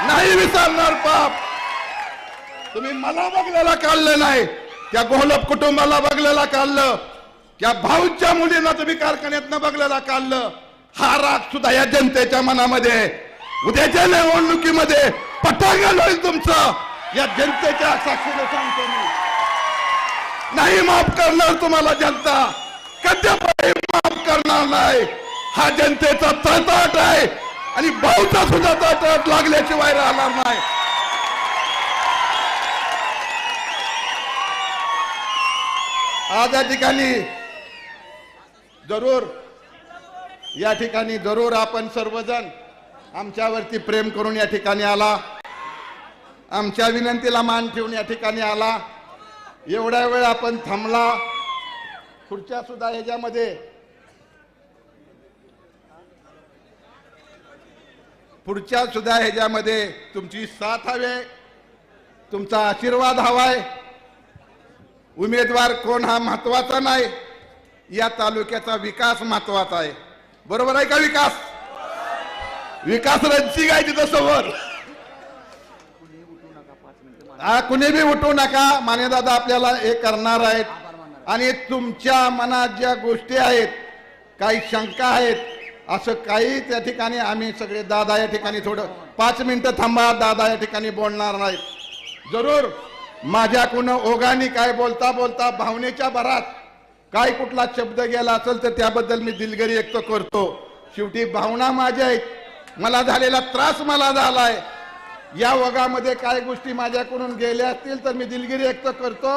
Speaker 3: नाही विसरणार पाप. तुम्ही मला बघलेला काढलं नाही, त्या गोहलप कुटुंबाला बघलेला काढलं, त्या भाऊच्या मुलींना तुम्ही कारखान्यातनं बघलेला काढलं. हा राग सुद्धा या जनतेच्या मनामध्ये, उद्याच्या निवडणुकीमध्ये पटांगण होईल तुमचं. या जनतेच्या साक्षीने सांगतो मी, नाही माफ करणार तुम्हाला जनता, कधीही माफ करणार नाही. हा जनतेचा तळतळ आहे आणि भाऊचा सुद्धा तळतळ लागल्याशिवाय राहणार नाही. आज या ठिकाणी जरूर, या ठिकाणी जरूर आपण सर्वजण आमच्यावरती प्रेम करून या ठिकाणी आला, आमच्या विनंतीला मान ठेवून या ठिकाणी आला. एवढ्या वेळ आपण थांबला. खुर्च्या सुद्धा ह्याच्यामध्ये पुढच्या सुद्धा ह्याच्यामध्ये तुमची साथ हवे, तुमचा आशीर्वाद हवाय. उमेदवार कोण हा महत्वाचा नाही, या तालुक्याचा विकास महत्वाचा आहे. बरोबर आहे का? विकास, विकास रणसिंग आहे तिथं समोर. कुणी बी उठू नका, मानेदादा आपल्याला हे करणार आहेत. आणि तुमच्या मनात ज्या गोष्टी आहेत, काही शंका आहेत, असं काही त्या ठिकाणी आम्ही सगळे, दादा या ठिकाणी थोडं 5 मिनिटं थांबा, दादा या ठिकाणी बोलणार नाहीत. जरूर माझ्याकडून ओघाने काय बोलता बोलता भावनेच्या भरात काय कुठला शब्द गेला असेल तर त्याबद्दल मी दिलगिरी व्यक्त करतो. शेवटी भावना माझ्या आहेत, मला झालेला त्रास मला झालाय. या ओघामध्ये काय गोष्टी माझ्याकडून गेल्या असतील तर मी दिलगिरी व्यक्त करतो.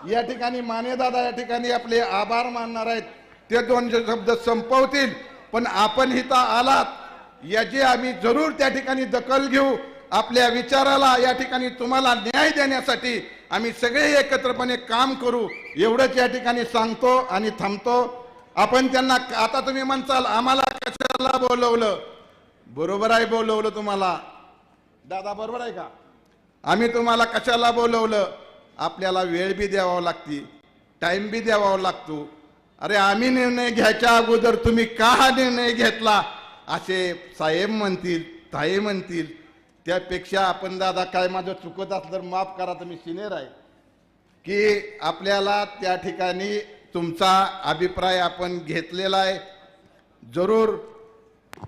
Speaker 3: या ठिकाणी मानेदादा या ठिकाणी आपले आभार मानणार आहेत, ते 2 शब्द संपवतील. पण आपण इथं आलात याची आम्ही जरूर त्या ठिकाणी दखल घेऊ. आपल्या विचाराला या ठिकाणी तुम्हाला न्याय देण्यासाठी आम्ही सगळे एकत्रपणे काम करू, एवढंच या ठिकाणी सांगतो आणि थांबतो. आपण त्यांना, आता तुम्ही म्हणताल आम्हाला कशाला बोलवलं, बरोबर आहे बोलवलं तुम्हाला दादा, बरोबर आहे का? आम्ही तुम्हाला कशाला बोलवलं, आपल्याला वेळ बी द्यावा लागती, टाइम बी द्यावा लागतो. अरे आम्ही निर्णय घ्यायच्या अगोदर तुम्ही का हा निर्णय घेतला असे साहेब म्हणतील, ताई म्हणतील, त्यापेक्षा आपण दादा काय माझं चुकत असलं तर माफ करा, तर मी सिनियर आहे, की आपल्याला त्या ठिकाणी तुमचा अभिप्राय आपण घेतलेला आहे. जरूर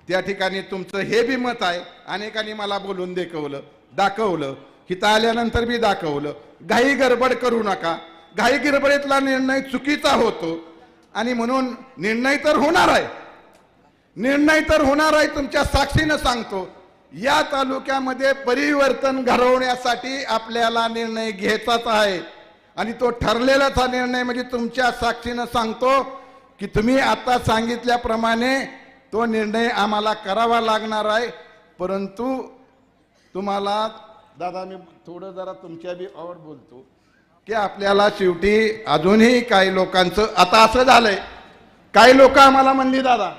Speaker 3: त्या ठिकाणी तुमचं हे बी मत आहे. अनेकांनी मला बोलून दाखवलं, इथं आल्यानंतर बी दाखवलं. घाई गडबड करू नका. घाई गडबडीतला निर्णय चुकीचा होतो आणि म्हणून निर्णय तर होणार आहे. तुमच्या साक्षीनं सांगतो, या तालुक्यामध्ये परिवर्तन घडवण्यासाठी आपल्याला निर्णय घ्यायचाच आहे आणि तो ठरलेलाच हा निर्णय. म्हणजे तुमच्या साक्षीनं सांगतो की तुम्ही आता सांगितल्याप्रमाणे तो निर्णय आम्हाला करावा लागणार आहे. परंतु तुम्हाला दादा मी थोडं जरा तुमच्या बी आवड बोलतो की आपल्याला शेवटी अजूनही काही लोकांचं आता असं झालंय, काही लोक आम्हाला म्हणली दादा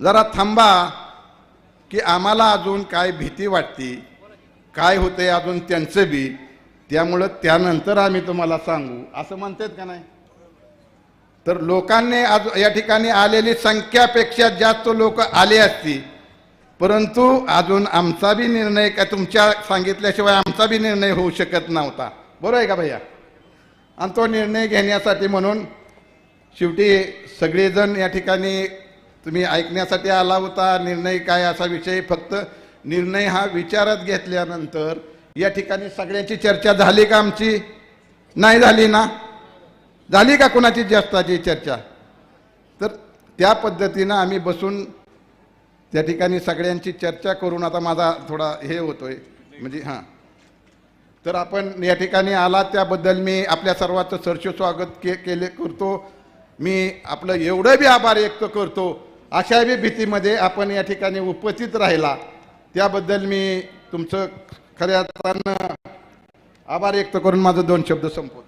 Speaker 3: जरा थांबा, की आम्हाला अजून काय भीती वाटते, काय होतंय अजून त्यांचं बी, त्यामुळं त्यानंतर आम्ही तुम्हाला सांगू असं म्हणतात का नाही. तर लोकांनी आज या ठिकाणी आलेली संख्यापेक्षा जास्त लोक आले असती, परंतु अजून आमचा बी निर्णय काय तुमच्या सांगितल्याशिवाय आमचा बी निर्णय होऊ शकत नव्हता. बरोबर आहे का भैया. आणि तो निर्णय घेण्यासाठी म्हणून शेवटी सगळेजण या ठिकाणी तुम्ही ऐकण्यासाठी आला होता. निर्णय काय असा विषय, फक्त निर्णय हा विचारात घेतल्यानंतर या ठिकाणी सगळ्याची चर्चा झाली का आमची? नाही झाली ना. झाली का कोणाची जास्ताची चर्चा? तर त्या पद्धतीनं आम्ही बसून त्या ठिकाणी सगळ्यांची चर्चा करून आता माझा थोडा हे होतोय म्हणजे हां. तर आपण या ठिकाणी आला त्याबद्दल मी आपल्या सर्वांचं सहर्ष स्वागत करतो. मी आपलं एवढं बी आभार व्यक्त करतो, अशा बी भीतीमध्ये आपण या ठिकाणी उपस्थित राहिला त्याबद्दल मी तुमचं खऱ्या अर्थानं आभार व्यक्त करून माझं 2 शब्द संपवतो.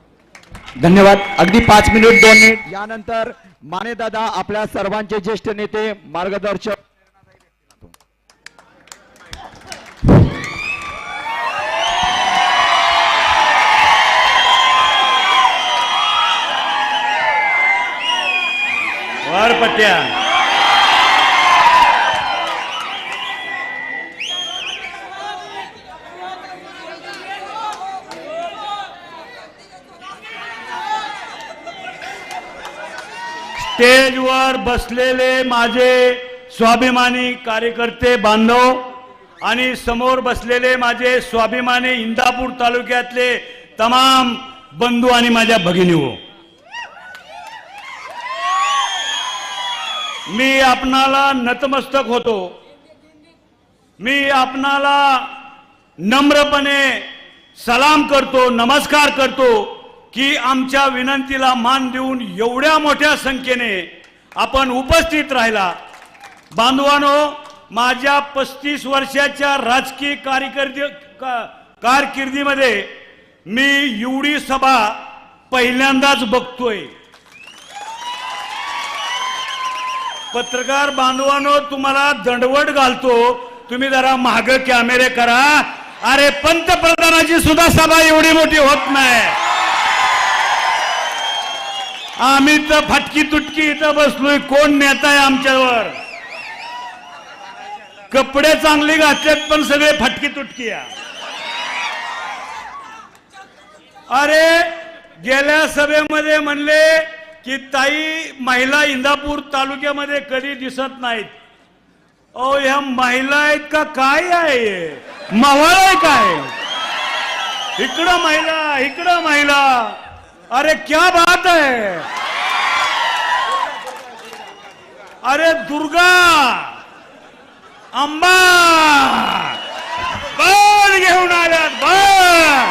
Speaker 2: धन्यवाद. अगदी 5 मिनिट 2 मिनिट. यानंतर माने दादा आपल्या सर्वांचे ज्येष्ठ नेते मार्गदर्शक
Speaker 4: वारपट्ट्या स्टेजवर बसलेले माझे स्वाभिमानी कार्यकर्ते बांधव आणि समोर बसलेले माझे स्वाभिमानी इंदापूर तालुक्यातले तमाम बंधू आणि माझ्या भगिनीहो, मी आपणाला नतमस्तक होतो. मी आपणाला नम्रपणे सलाम करतो, नमस्कार करतो की आमच्या विनंतीला मान देऊन एवढ्या मोठ्या संख्येने आपण उपस्थित राहिला. बांधवांनो, माझ्या 35 वर्षाच्या राजकीय कारकिर्दीमध्ये मी एवढी सभा पहिल्यांदाच बघतोय. पत्रकार बांधवांनो, तुम्हाला दंडवट घालतो, तुम्ही जरा मागे कॅमेरे करा. अरे पंतप्रधानाची सुद्धा सभा एवढी मोठी होत नाही. आम्ही तर फटकी तुटकी इथं बसलोय, कोण नेता आहे आमच्यावर? कपडे चांगली घातलेत पण सगळे फटकी तुटकी आहे. अरे गेल्या सभेमध्ये म्हणले की ताई महिला इंदापूर तालुक्यामध्ये कधी दिसत नाहीत. ओ ह्या महिला आहेत का काय आहे? मवाळ आहे काय? इकडं महिला, इकडं महिला. अरे क्या बात है. अरे दुर्गा अंबा बळ घेऊन आल्यात बळ.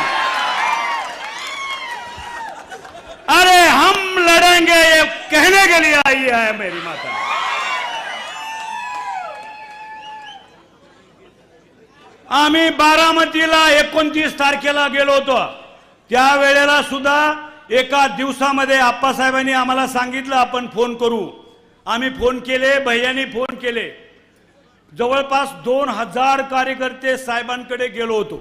Speaker 4: अरे हम लड़ेंगे ये कहने के लिए आई है मेरी माता. आम्ही बारामतीला 29 तारखेला गेलो होतो. त्या वेळेला सुद्धा एका दिवसामध्ये आप्पासाहेबांनी आम्हाला सांगितलं आपण फोन करू. आम्ही फोन केले, भैयानी फोन केले. जवळपास 2000 कार्यकर्ते साहेबांकडे गेलो होतो.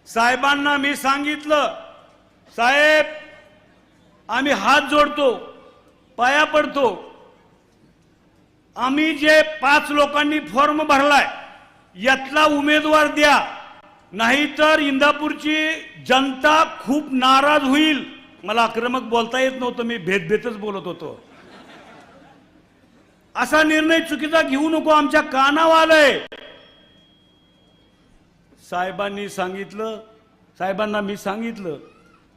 Speaker 4: साहेबांना मी सांगितलं, साहेब आम्ही हात जोडतो, पाया पडतो. आम्ही जे 5 लोकांनी फॉर्म भरलाय यातला उमेदवार द्या, नाहीतर इंदापूरची जनता खूप नाराज होईल. मला आक्रमक बोलता येत नव्हतं, मी भेदभेदच बोलत होतो. असा निर्णय चुकीचा घेऊ नको, आमच्या कानावर आलंय. साहेबांना मी सांगितलं,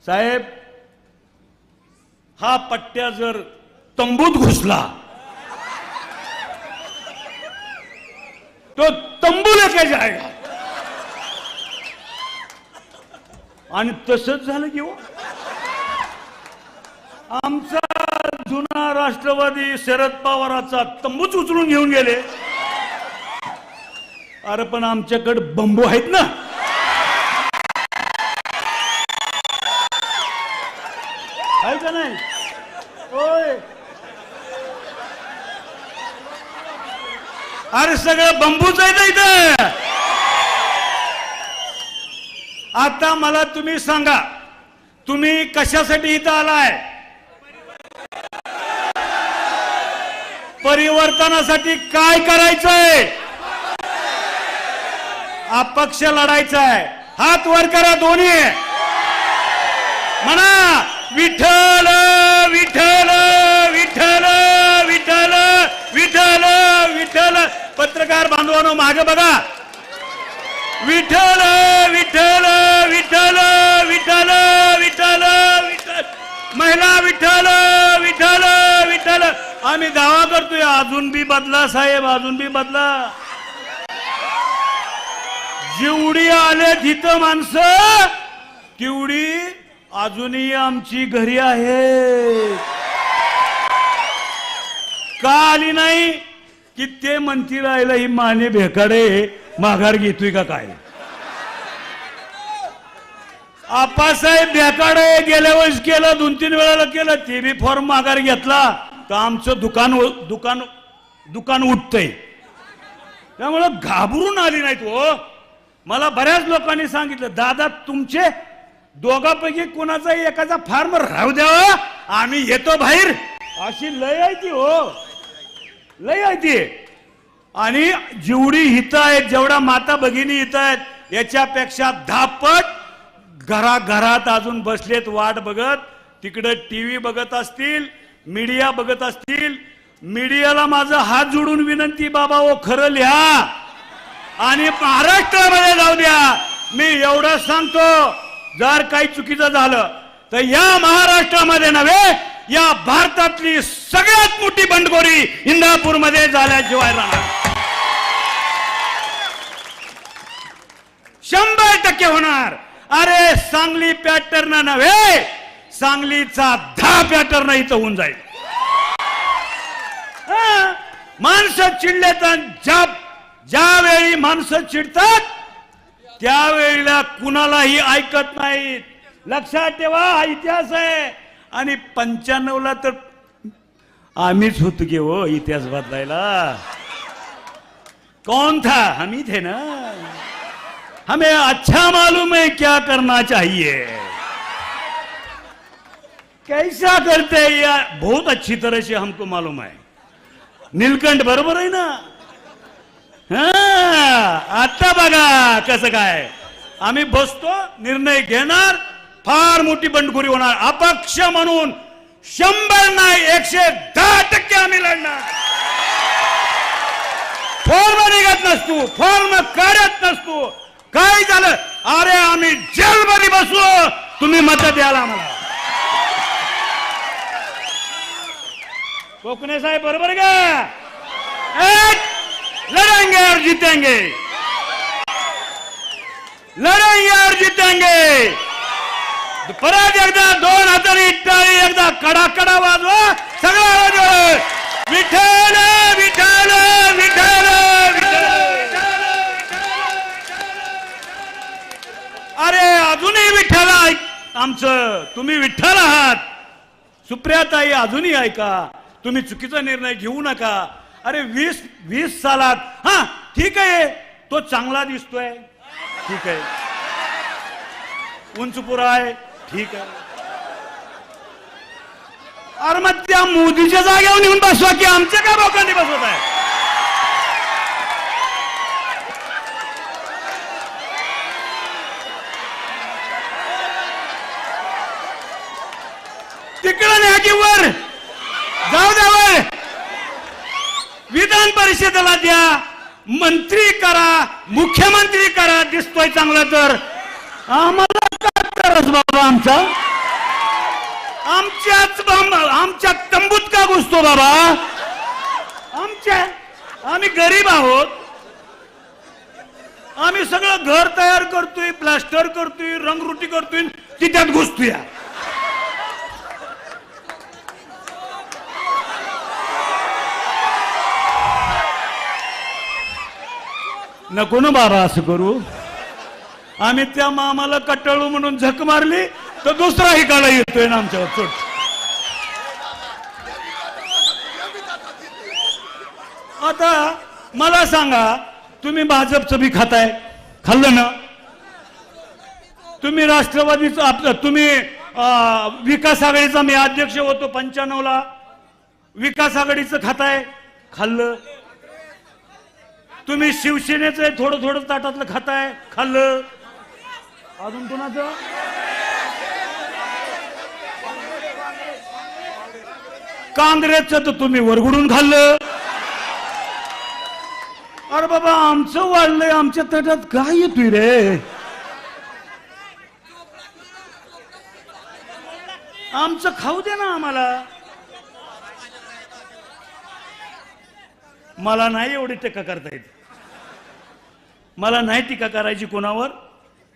Speaker 4: साहेब हा पट्ट्या जर तंबूत घुसला तो तंबू लेके जाएगा. आणि तसंच झालं की हो. आमचा जुना राष्ट्रवादी शरद पवाराचा तंबूच उचलून घेऊन गेले. अरे पण आमच्याकडे बंबू आहेत ना. आहे का नाही? होय. अरे सगळं बंबूच आहे ना इथं. आता मला तुम्ही सांगा, तुम्ही कशासाठी इथं आलाय? परिवर्तनासाठी काय करायचंय? अपक्ष लढायचंय. हात वर करा दोन्ही, म्हणा विठ्ठल विठ्ठल विठ्ठल विठ्ठल विठ्ठल विठ्ठल. पत्रकार बांधवांनो मागे बघा. विठ्ठल विठ्ठल विठ्ठल विठ्ठल विठ्ठल विठ्ठल. महिला विठ्ठल विठ्ठल विठ्ठल. आम्ही दावा करतोय, अजून बी बदला साहेब, अजून बी बदला. जेवढी आले तिथं माणसं तेवढी अजूनही आमची घरी आहे. का आली नाही? की ते म्हणती राहिलं ही माने भेकाडे माघार घेतोय का काय. आप्पासाहेब भेकाडे गेल्या वेळेस केलं, 2-3 वेळाला केलं, ते बी फॉर्म माघार घेतला तर आमचं दुकान उठतंय. त्यामुळं घाबरून आली नाहीत हो. मला बऱ्याच लोकांनी सांगितलं, दादा तुमचे दोघांपैकी कोणाचा एकाचा फार्म राहू द्यावा, आम्ही येतो बाहेर. अशी लय आहे ती हो, लय आहे ती. आणि जेवढी हितं आहेत, जेवढ्या माता भगिनी हितं आहेत, याच्यापेक्षा 10 पट घराघरात अजून बसलेत वाट बघत. तिकडे टीव्ही बघत असतील, मीडिया बघत असतील. मीडियाला माझा हात जोडून विनंती, बाबा ओ खरं लिहा आणि महाराष्ट्रामध्ये जाऊ द्या. मी एवढं सांगतो, जर काही चुकीचं झालं तर या महाराष्ट्रामध्ये नव्हे, या भारतातली सगळ्यात मोठी बंडखोरी इंदापूरमध्ये झाल्याशिवाय राहणार. 100% होणार. अरे सांगली पॅटर्न नव्हे, सांगलीचा 10 पॅटर्न इथं होऊन जाईल. माणसं चिडले तर ज्यावेळी माणसं चिडतात त्यावेळेला कुणालाही ऐकत नाहीत. लक्षात ठेवा, हा इतिहास आहे. आणि 95ला तर आम्हीच होतो की हो इतिहास बदलायला. कौन था? हम ही थे ना. हमें अच्छा मालूम है क्या करना चाहिए, कैसा करते हैं यार, बहुत अच्छी तरह से हमको मालूम है. नीलकंठ बरोबर आहे ना. आता बघा कसं काय. आम्ही बसतो, निर्णय घेणार, फार मोठी बंडखोरी होणार. अपक्ष म्हणून 100 नाही 110% आम्ही लढणार. फॉर्म निघत नसतो, फॉर्म काढत नसतो. काय झालं? अरे आम्ही जेलमध्ये बसू, तुम्ही मत द्याला आम्हाला. कोकणे साहेब बरोबर का? लढेंगे और जीतेंगे, लढेंगे और जीतेंगे. परत एकदा 2 हातांनी टाळी, एकदा कडाकडा वाजवा, सगळा वाजवा. विठ्ठल विठ्ठल विठ्ठल विठ्ठल. अरे अजूनही विठ्ठल आमचं, तुम्ही विठ्ठल आहात. सुप्रियाताई अजूनही ऐका, तुम्ही चुकीचा निर्णय घेऊ नका. अरे 20 सालात हा ठीक आहे, तो चांगला दिसतोय, ठीक आहे, उंच पुरा आहे, ठीक आहे. अरे मग त्या मोदीच्या जागेवर नेऊन बसवा की आमच्या काय लोकांनी बसवत आहे. तिकडं न्या की वर जाऊ द्या वर, विधान परिषदेला द्या, मंत्री करा, मुख्यमंत्री करा, दिसतोय चांगलं तर. आम्हाला काय तरच बाबा आमचा, आमच्या तंबूत का घुसतो बाबा? आम्ही गरीब आहोत. आम्ही सगळं घर तयार करतोय, प्लास्टर करतोय, रंगरुटी करतोय, तिच्यात घुसतोय. नको ना बाबा असं करू. आम्ही त्या मामाला कटाळू म्हणून झक मारली तर दुसरा हिकाला येतोय ना आमच्यावर चोट. आता मला सांगा, तुम्ही भाजपचं बी खाताय, खाल्लं ना? तुम्ही राष्ट्रवादीचं आपलं, तुम्ही विकास आघाडीचा मी अध्यक्ष होतो 95ला, विकास आघाडीचं खाताय, खाल्लं. तुम्ही शिवसेनेचं थोडं थोडं ताटातलं खाताय, खाल्लं. अजून कोणाचं? काँग्रेसचं तर तुम्ही वरगडून खाल्लं. अरे बाबा, आमचं वाढलंय, आमच्या ताटात काय येतोय रे? आमचं खाऊ दे ना आम्हाला. मला नाही एवढी टीका करता येत, मला नाही टीका करायची कोणावर.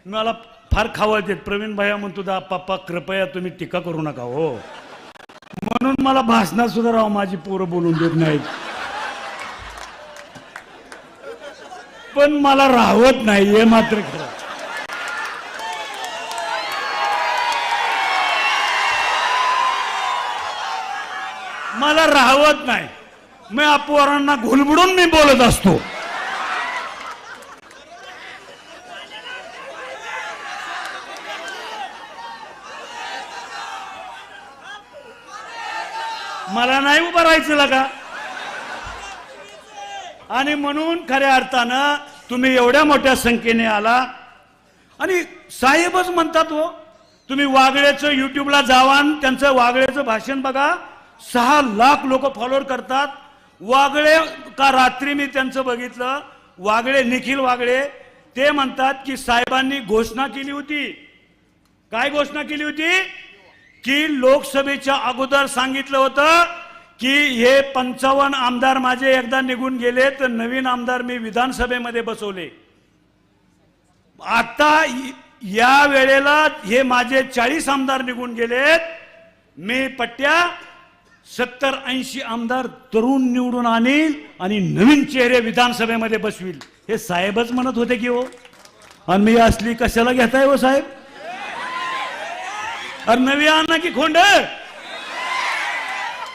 Speaker 4: मला फार खावत येत. प्रवीण भैया म्हणतो दा पप्पा कृपया तुम्ही टीका करू नका हो, म्हणून मला भाषणात सुद्धा राव माझी पोरं बोलून देत नाहीत. पण मला राहवत नाही हे मात्र खरं. मला राहवत नाही. मी पोरांना घुलबडून मी बोलत असतो. मला नाही उभं राहायचं लगा. आणि म्हणून खऱ्या अर्थानं तुम्ही एवढ्या मोठ्या संख्येने आला. आणि साहेबच म्हणतात हो, तुम्ही वागळेचं युट्यूबला जावा, त्यांचं वागळेचं भाषण बघा, 6 लाख लोक फॉलोअर करतात. वागळे का रात्री मी त्यांचं बघितलं, वागळे, निखिल वागळे, ते म्हणतात की साहेबांनी घोषणा केली होती. काय घोषणा केली होती? की लोकसभेच्या अगोदर सांगितलं होतं की हे 55 आमदार माझे एकदा निघून गेले तर नवीन आमदार मी विधानसभेमध्ये बसवले. आता या वेळेला हे माझे 40 आमदार निघून गेलेत, मी पट्ट्या 70-80 आमदार तरुण निवडून आणील आणि नवीन चेहरे विधानसभेमध्ये बसविल. हे साहेबच म्हणत होते की हो. आणि मी असली कशाला घेताय हो साहेब? अरे नवी आणा की खोंड?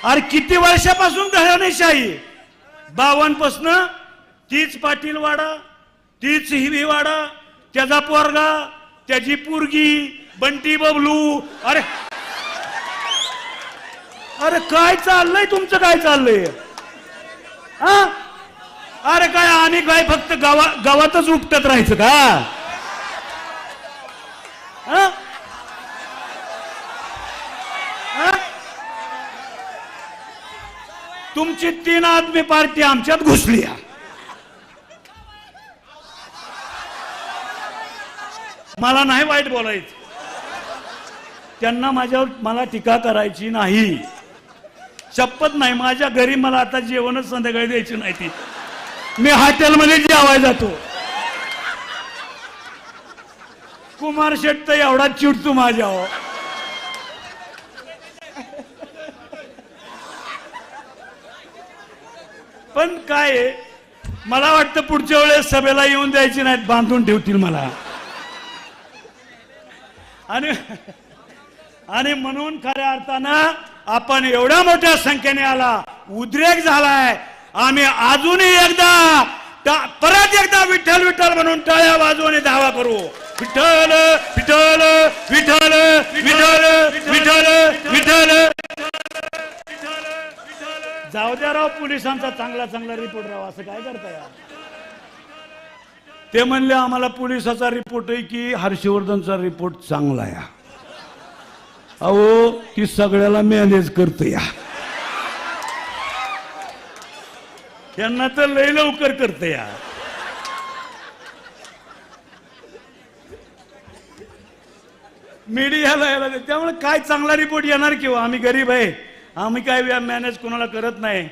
Speaker 4: अरे किती वर्षापासून घराणेशाही? 52 पासून तीच पाटील वाडा, तीच हिवी वाडा, त्याचा पोरगा, त्याची पोरगी, बंटी बबलू. अरे अरे काय चाललंय तुमचं? काय चाललंय? हा? अरे काय आम्ही काय फक्त गावातच उपटत राहायचं का? हा? तुमची 3 आदमी पार्टी आमच्यात घुसली. मला नाही वाईट बोलायचं, त्यांना मला टीका करायची नाही. शपथ नाही, माझ्या घरी मला आता जेवणच संध्याकाळी द्यायची नाही. ती मी हॉटेलमध्ये जेवायला जातो. कुमार शेट्टी तर एवढा चिडतो माझ्यावर. पण काय, मला वाटतं पुढच्या वेळेस सभेला येऊन द्यायची नाहीत, बांधून ठेवतील मला. आणि म्हणून खऱ्या अर्थानं आपण एवढ्या मोठ्या संख्येने आला, उद्रेक झालाय. आम्ही अजूनही परत एकदा विठ्ठल विठ्ठल म्हणून टाळ्या वाजवून धावा करू. विठ्ठल विठ्ठल विठ्ठल विठ्ठल विठ्ठल विठ्ठल. जाऊ द्या राव, पोलिसांचा चांगला रिपोर्ट राव, असं काय करताय? ते म्हणले आम्हाला पोलिसाचा रिपोर्ट आहे की हर्षवर्धनचा रिपोर्ट चांगला आहे. अहो ती सगळ्याला मॅनेज करतो या, यांना तर लय लवकर करते या. मीडियाला यायला दे. त्यामुळे काय चांगला रिपोर्ट येणार किंवा आम्ही गरीब आहे, आम्ही काय मॅनेज कोणाला करत नाही.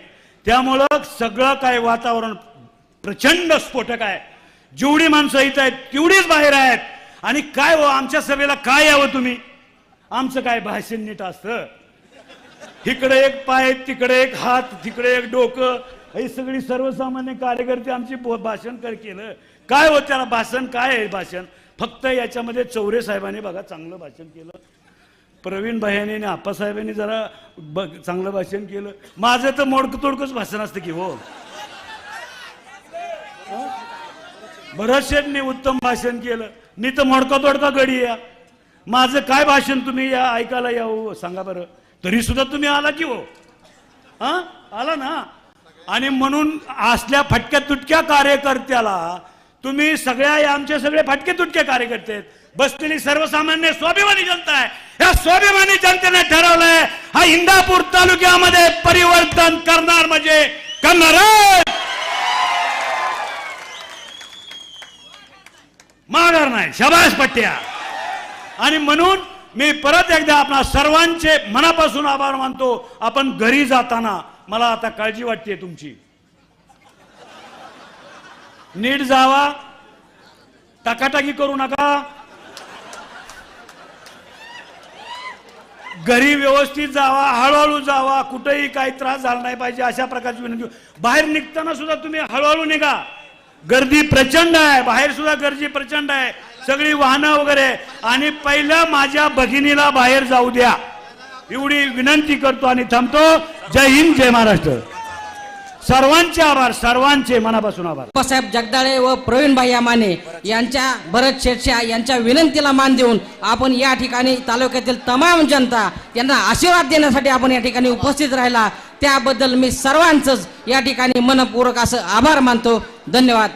Speaker 4: त्यामुळं सगळं काय वातावरण प्रचंड स्फोटक आहे. जेवढी माणसं इथं आहेत तेवढीच बाहेर आहेत. आणि काय हो आमच्या सभेला काय यावं तुम्ही, आमचं काय भाषण नीट असतं, इकडे एक पाय तिकडे एक हात तिकडे एक डोकं, ही सगळी सर्वसामान्य कार्यकर्ते आमची भाषण केलं काय हो, त्याला भाषण काय आहे भाषण. फक्त याच्यामध्ये चौरे साहेबांनी बघा चांगलं भाषण केलं, प्रवीण भाईयांनी आणि आप्पासाहेबांनी जरा चांगलं भाषण केलं. माझं तर मोडकं तोडकंच भाषण असतं की हो. भरत शेठने उत्तम भाषण केलं, मी तर मोडका तोडका गडी या. माझं काय भाषण तुम्ही या ऐकायला या हो सांगा बरं. तरी सुद्धा तुम्ही आला की हो, हा आला ना. आणि म्हणून असल्या फटक्या तुटक्या कार्यकर्त्याला तुम्ही सगळ्या आमचे सगळे फटके तुटके कार्यकर्ते आहेत, बसलेली सर्वसामान्य स्वाभिमानी जनता आहे. या स्वाभिमानी जनतेने ठरवलंय हा इंदापूर तालुक्यामध्ये परिवर्तन करणार म्हणजे करणार, माघार नाही. शाबास पट्ट्या. आणि म्हणून मी परत एकदा आपणा सर्वांचे मनापासून आभार मानतो. आपण घरी जाताना मला आता काळजी वाटते तुमची, नीट जावा, टाकाटाकी करू नका, घरी व्यवस्थित जावा, हळूहळू जावा, कुठेही काही त्रास झाला नाही पाहिजे अशा प्रकारची विनंती. बाहेर निघताना सुद्धा तुम्ही हळूहळू निघा, गर्दी प्रचंड आहे, बाहेर सुद्धा गर्दी प्रचंड आहे, सगळी वाहनं वगैरे. आणि पहिल्या माझ्या भगिनीला बाहेर जाऊ द्या एवढी विनंती करतो आणि थांबतो. जय हिंद, जय महाराष्ट्र. सर्वांचे आभार, सर्वांचे मनापासून आभार.
Speaker 5: आप्पासाहेब जगदाळे व प्रवीणभाई माने यांच्या, भरत शेठच्या यांच्या विनंतीला मान देऊन आपण या ठिकाणी तालुक्यातील तमाम जनता यांना आशीर्वाद देण्यासाठी आपण या ठिकाणी उपस्थित राहिला, त्याबद्दल मी सर्वांचंच या ठिकाणी मनपूर्वक असं आभार मानतो. धन्यवाद.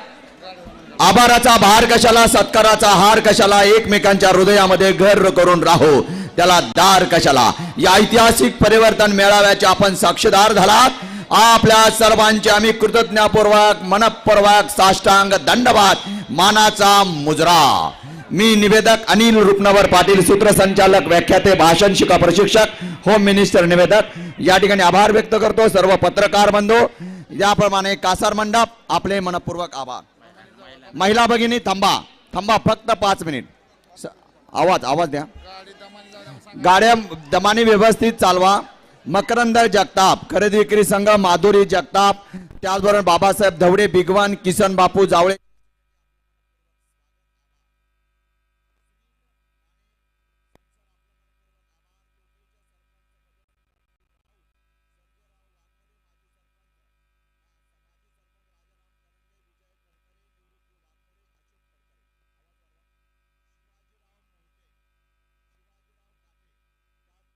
Speaker 2: आभाराचा भार कशाला, सत्काराचा हार कशाला, एकमेकांच्या हृदयामध्ये घर करून राहू त्याला दार कशाला. या ऐतिहासिक परिवर्तन मेळाव्याचे आपण साक्षीदार झालात. आपल्या सर्वांचे आम्ही कृतज्ञतापूर्वक मनपूर्वक साष्टांग दंडवाद मानाचा मुजरा. मी निवेदक अनिल रुपनवर पाटील, सूत्रसंचालक, व्याख्याते, भाषण शिका प्रशिक्षक, होम मिनिस्टर निवेदक या ठिकाणी आभार व्यक्त करतो. सर्व पत्रकार बंधू याप्रमाणे कासार मंडप आपले मनपूर्वक आभार. महिला भगिनी थांबा, थांबा फक्त 5 मिनिट. आवाज द्या. गाड्या दमाने व्यवस्थित चालवा. मकरंद जगताप, खरेदी विक्री संघ, माधुरी जगताप, त्याचबरोबर बाबासाहेब धवडे, बिगवान, किसन बापू जावळे.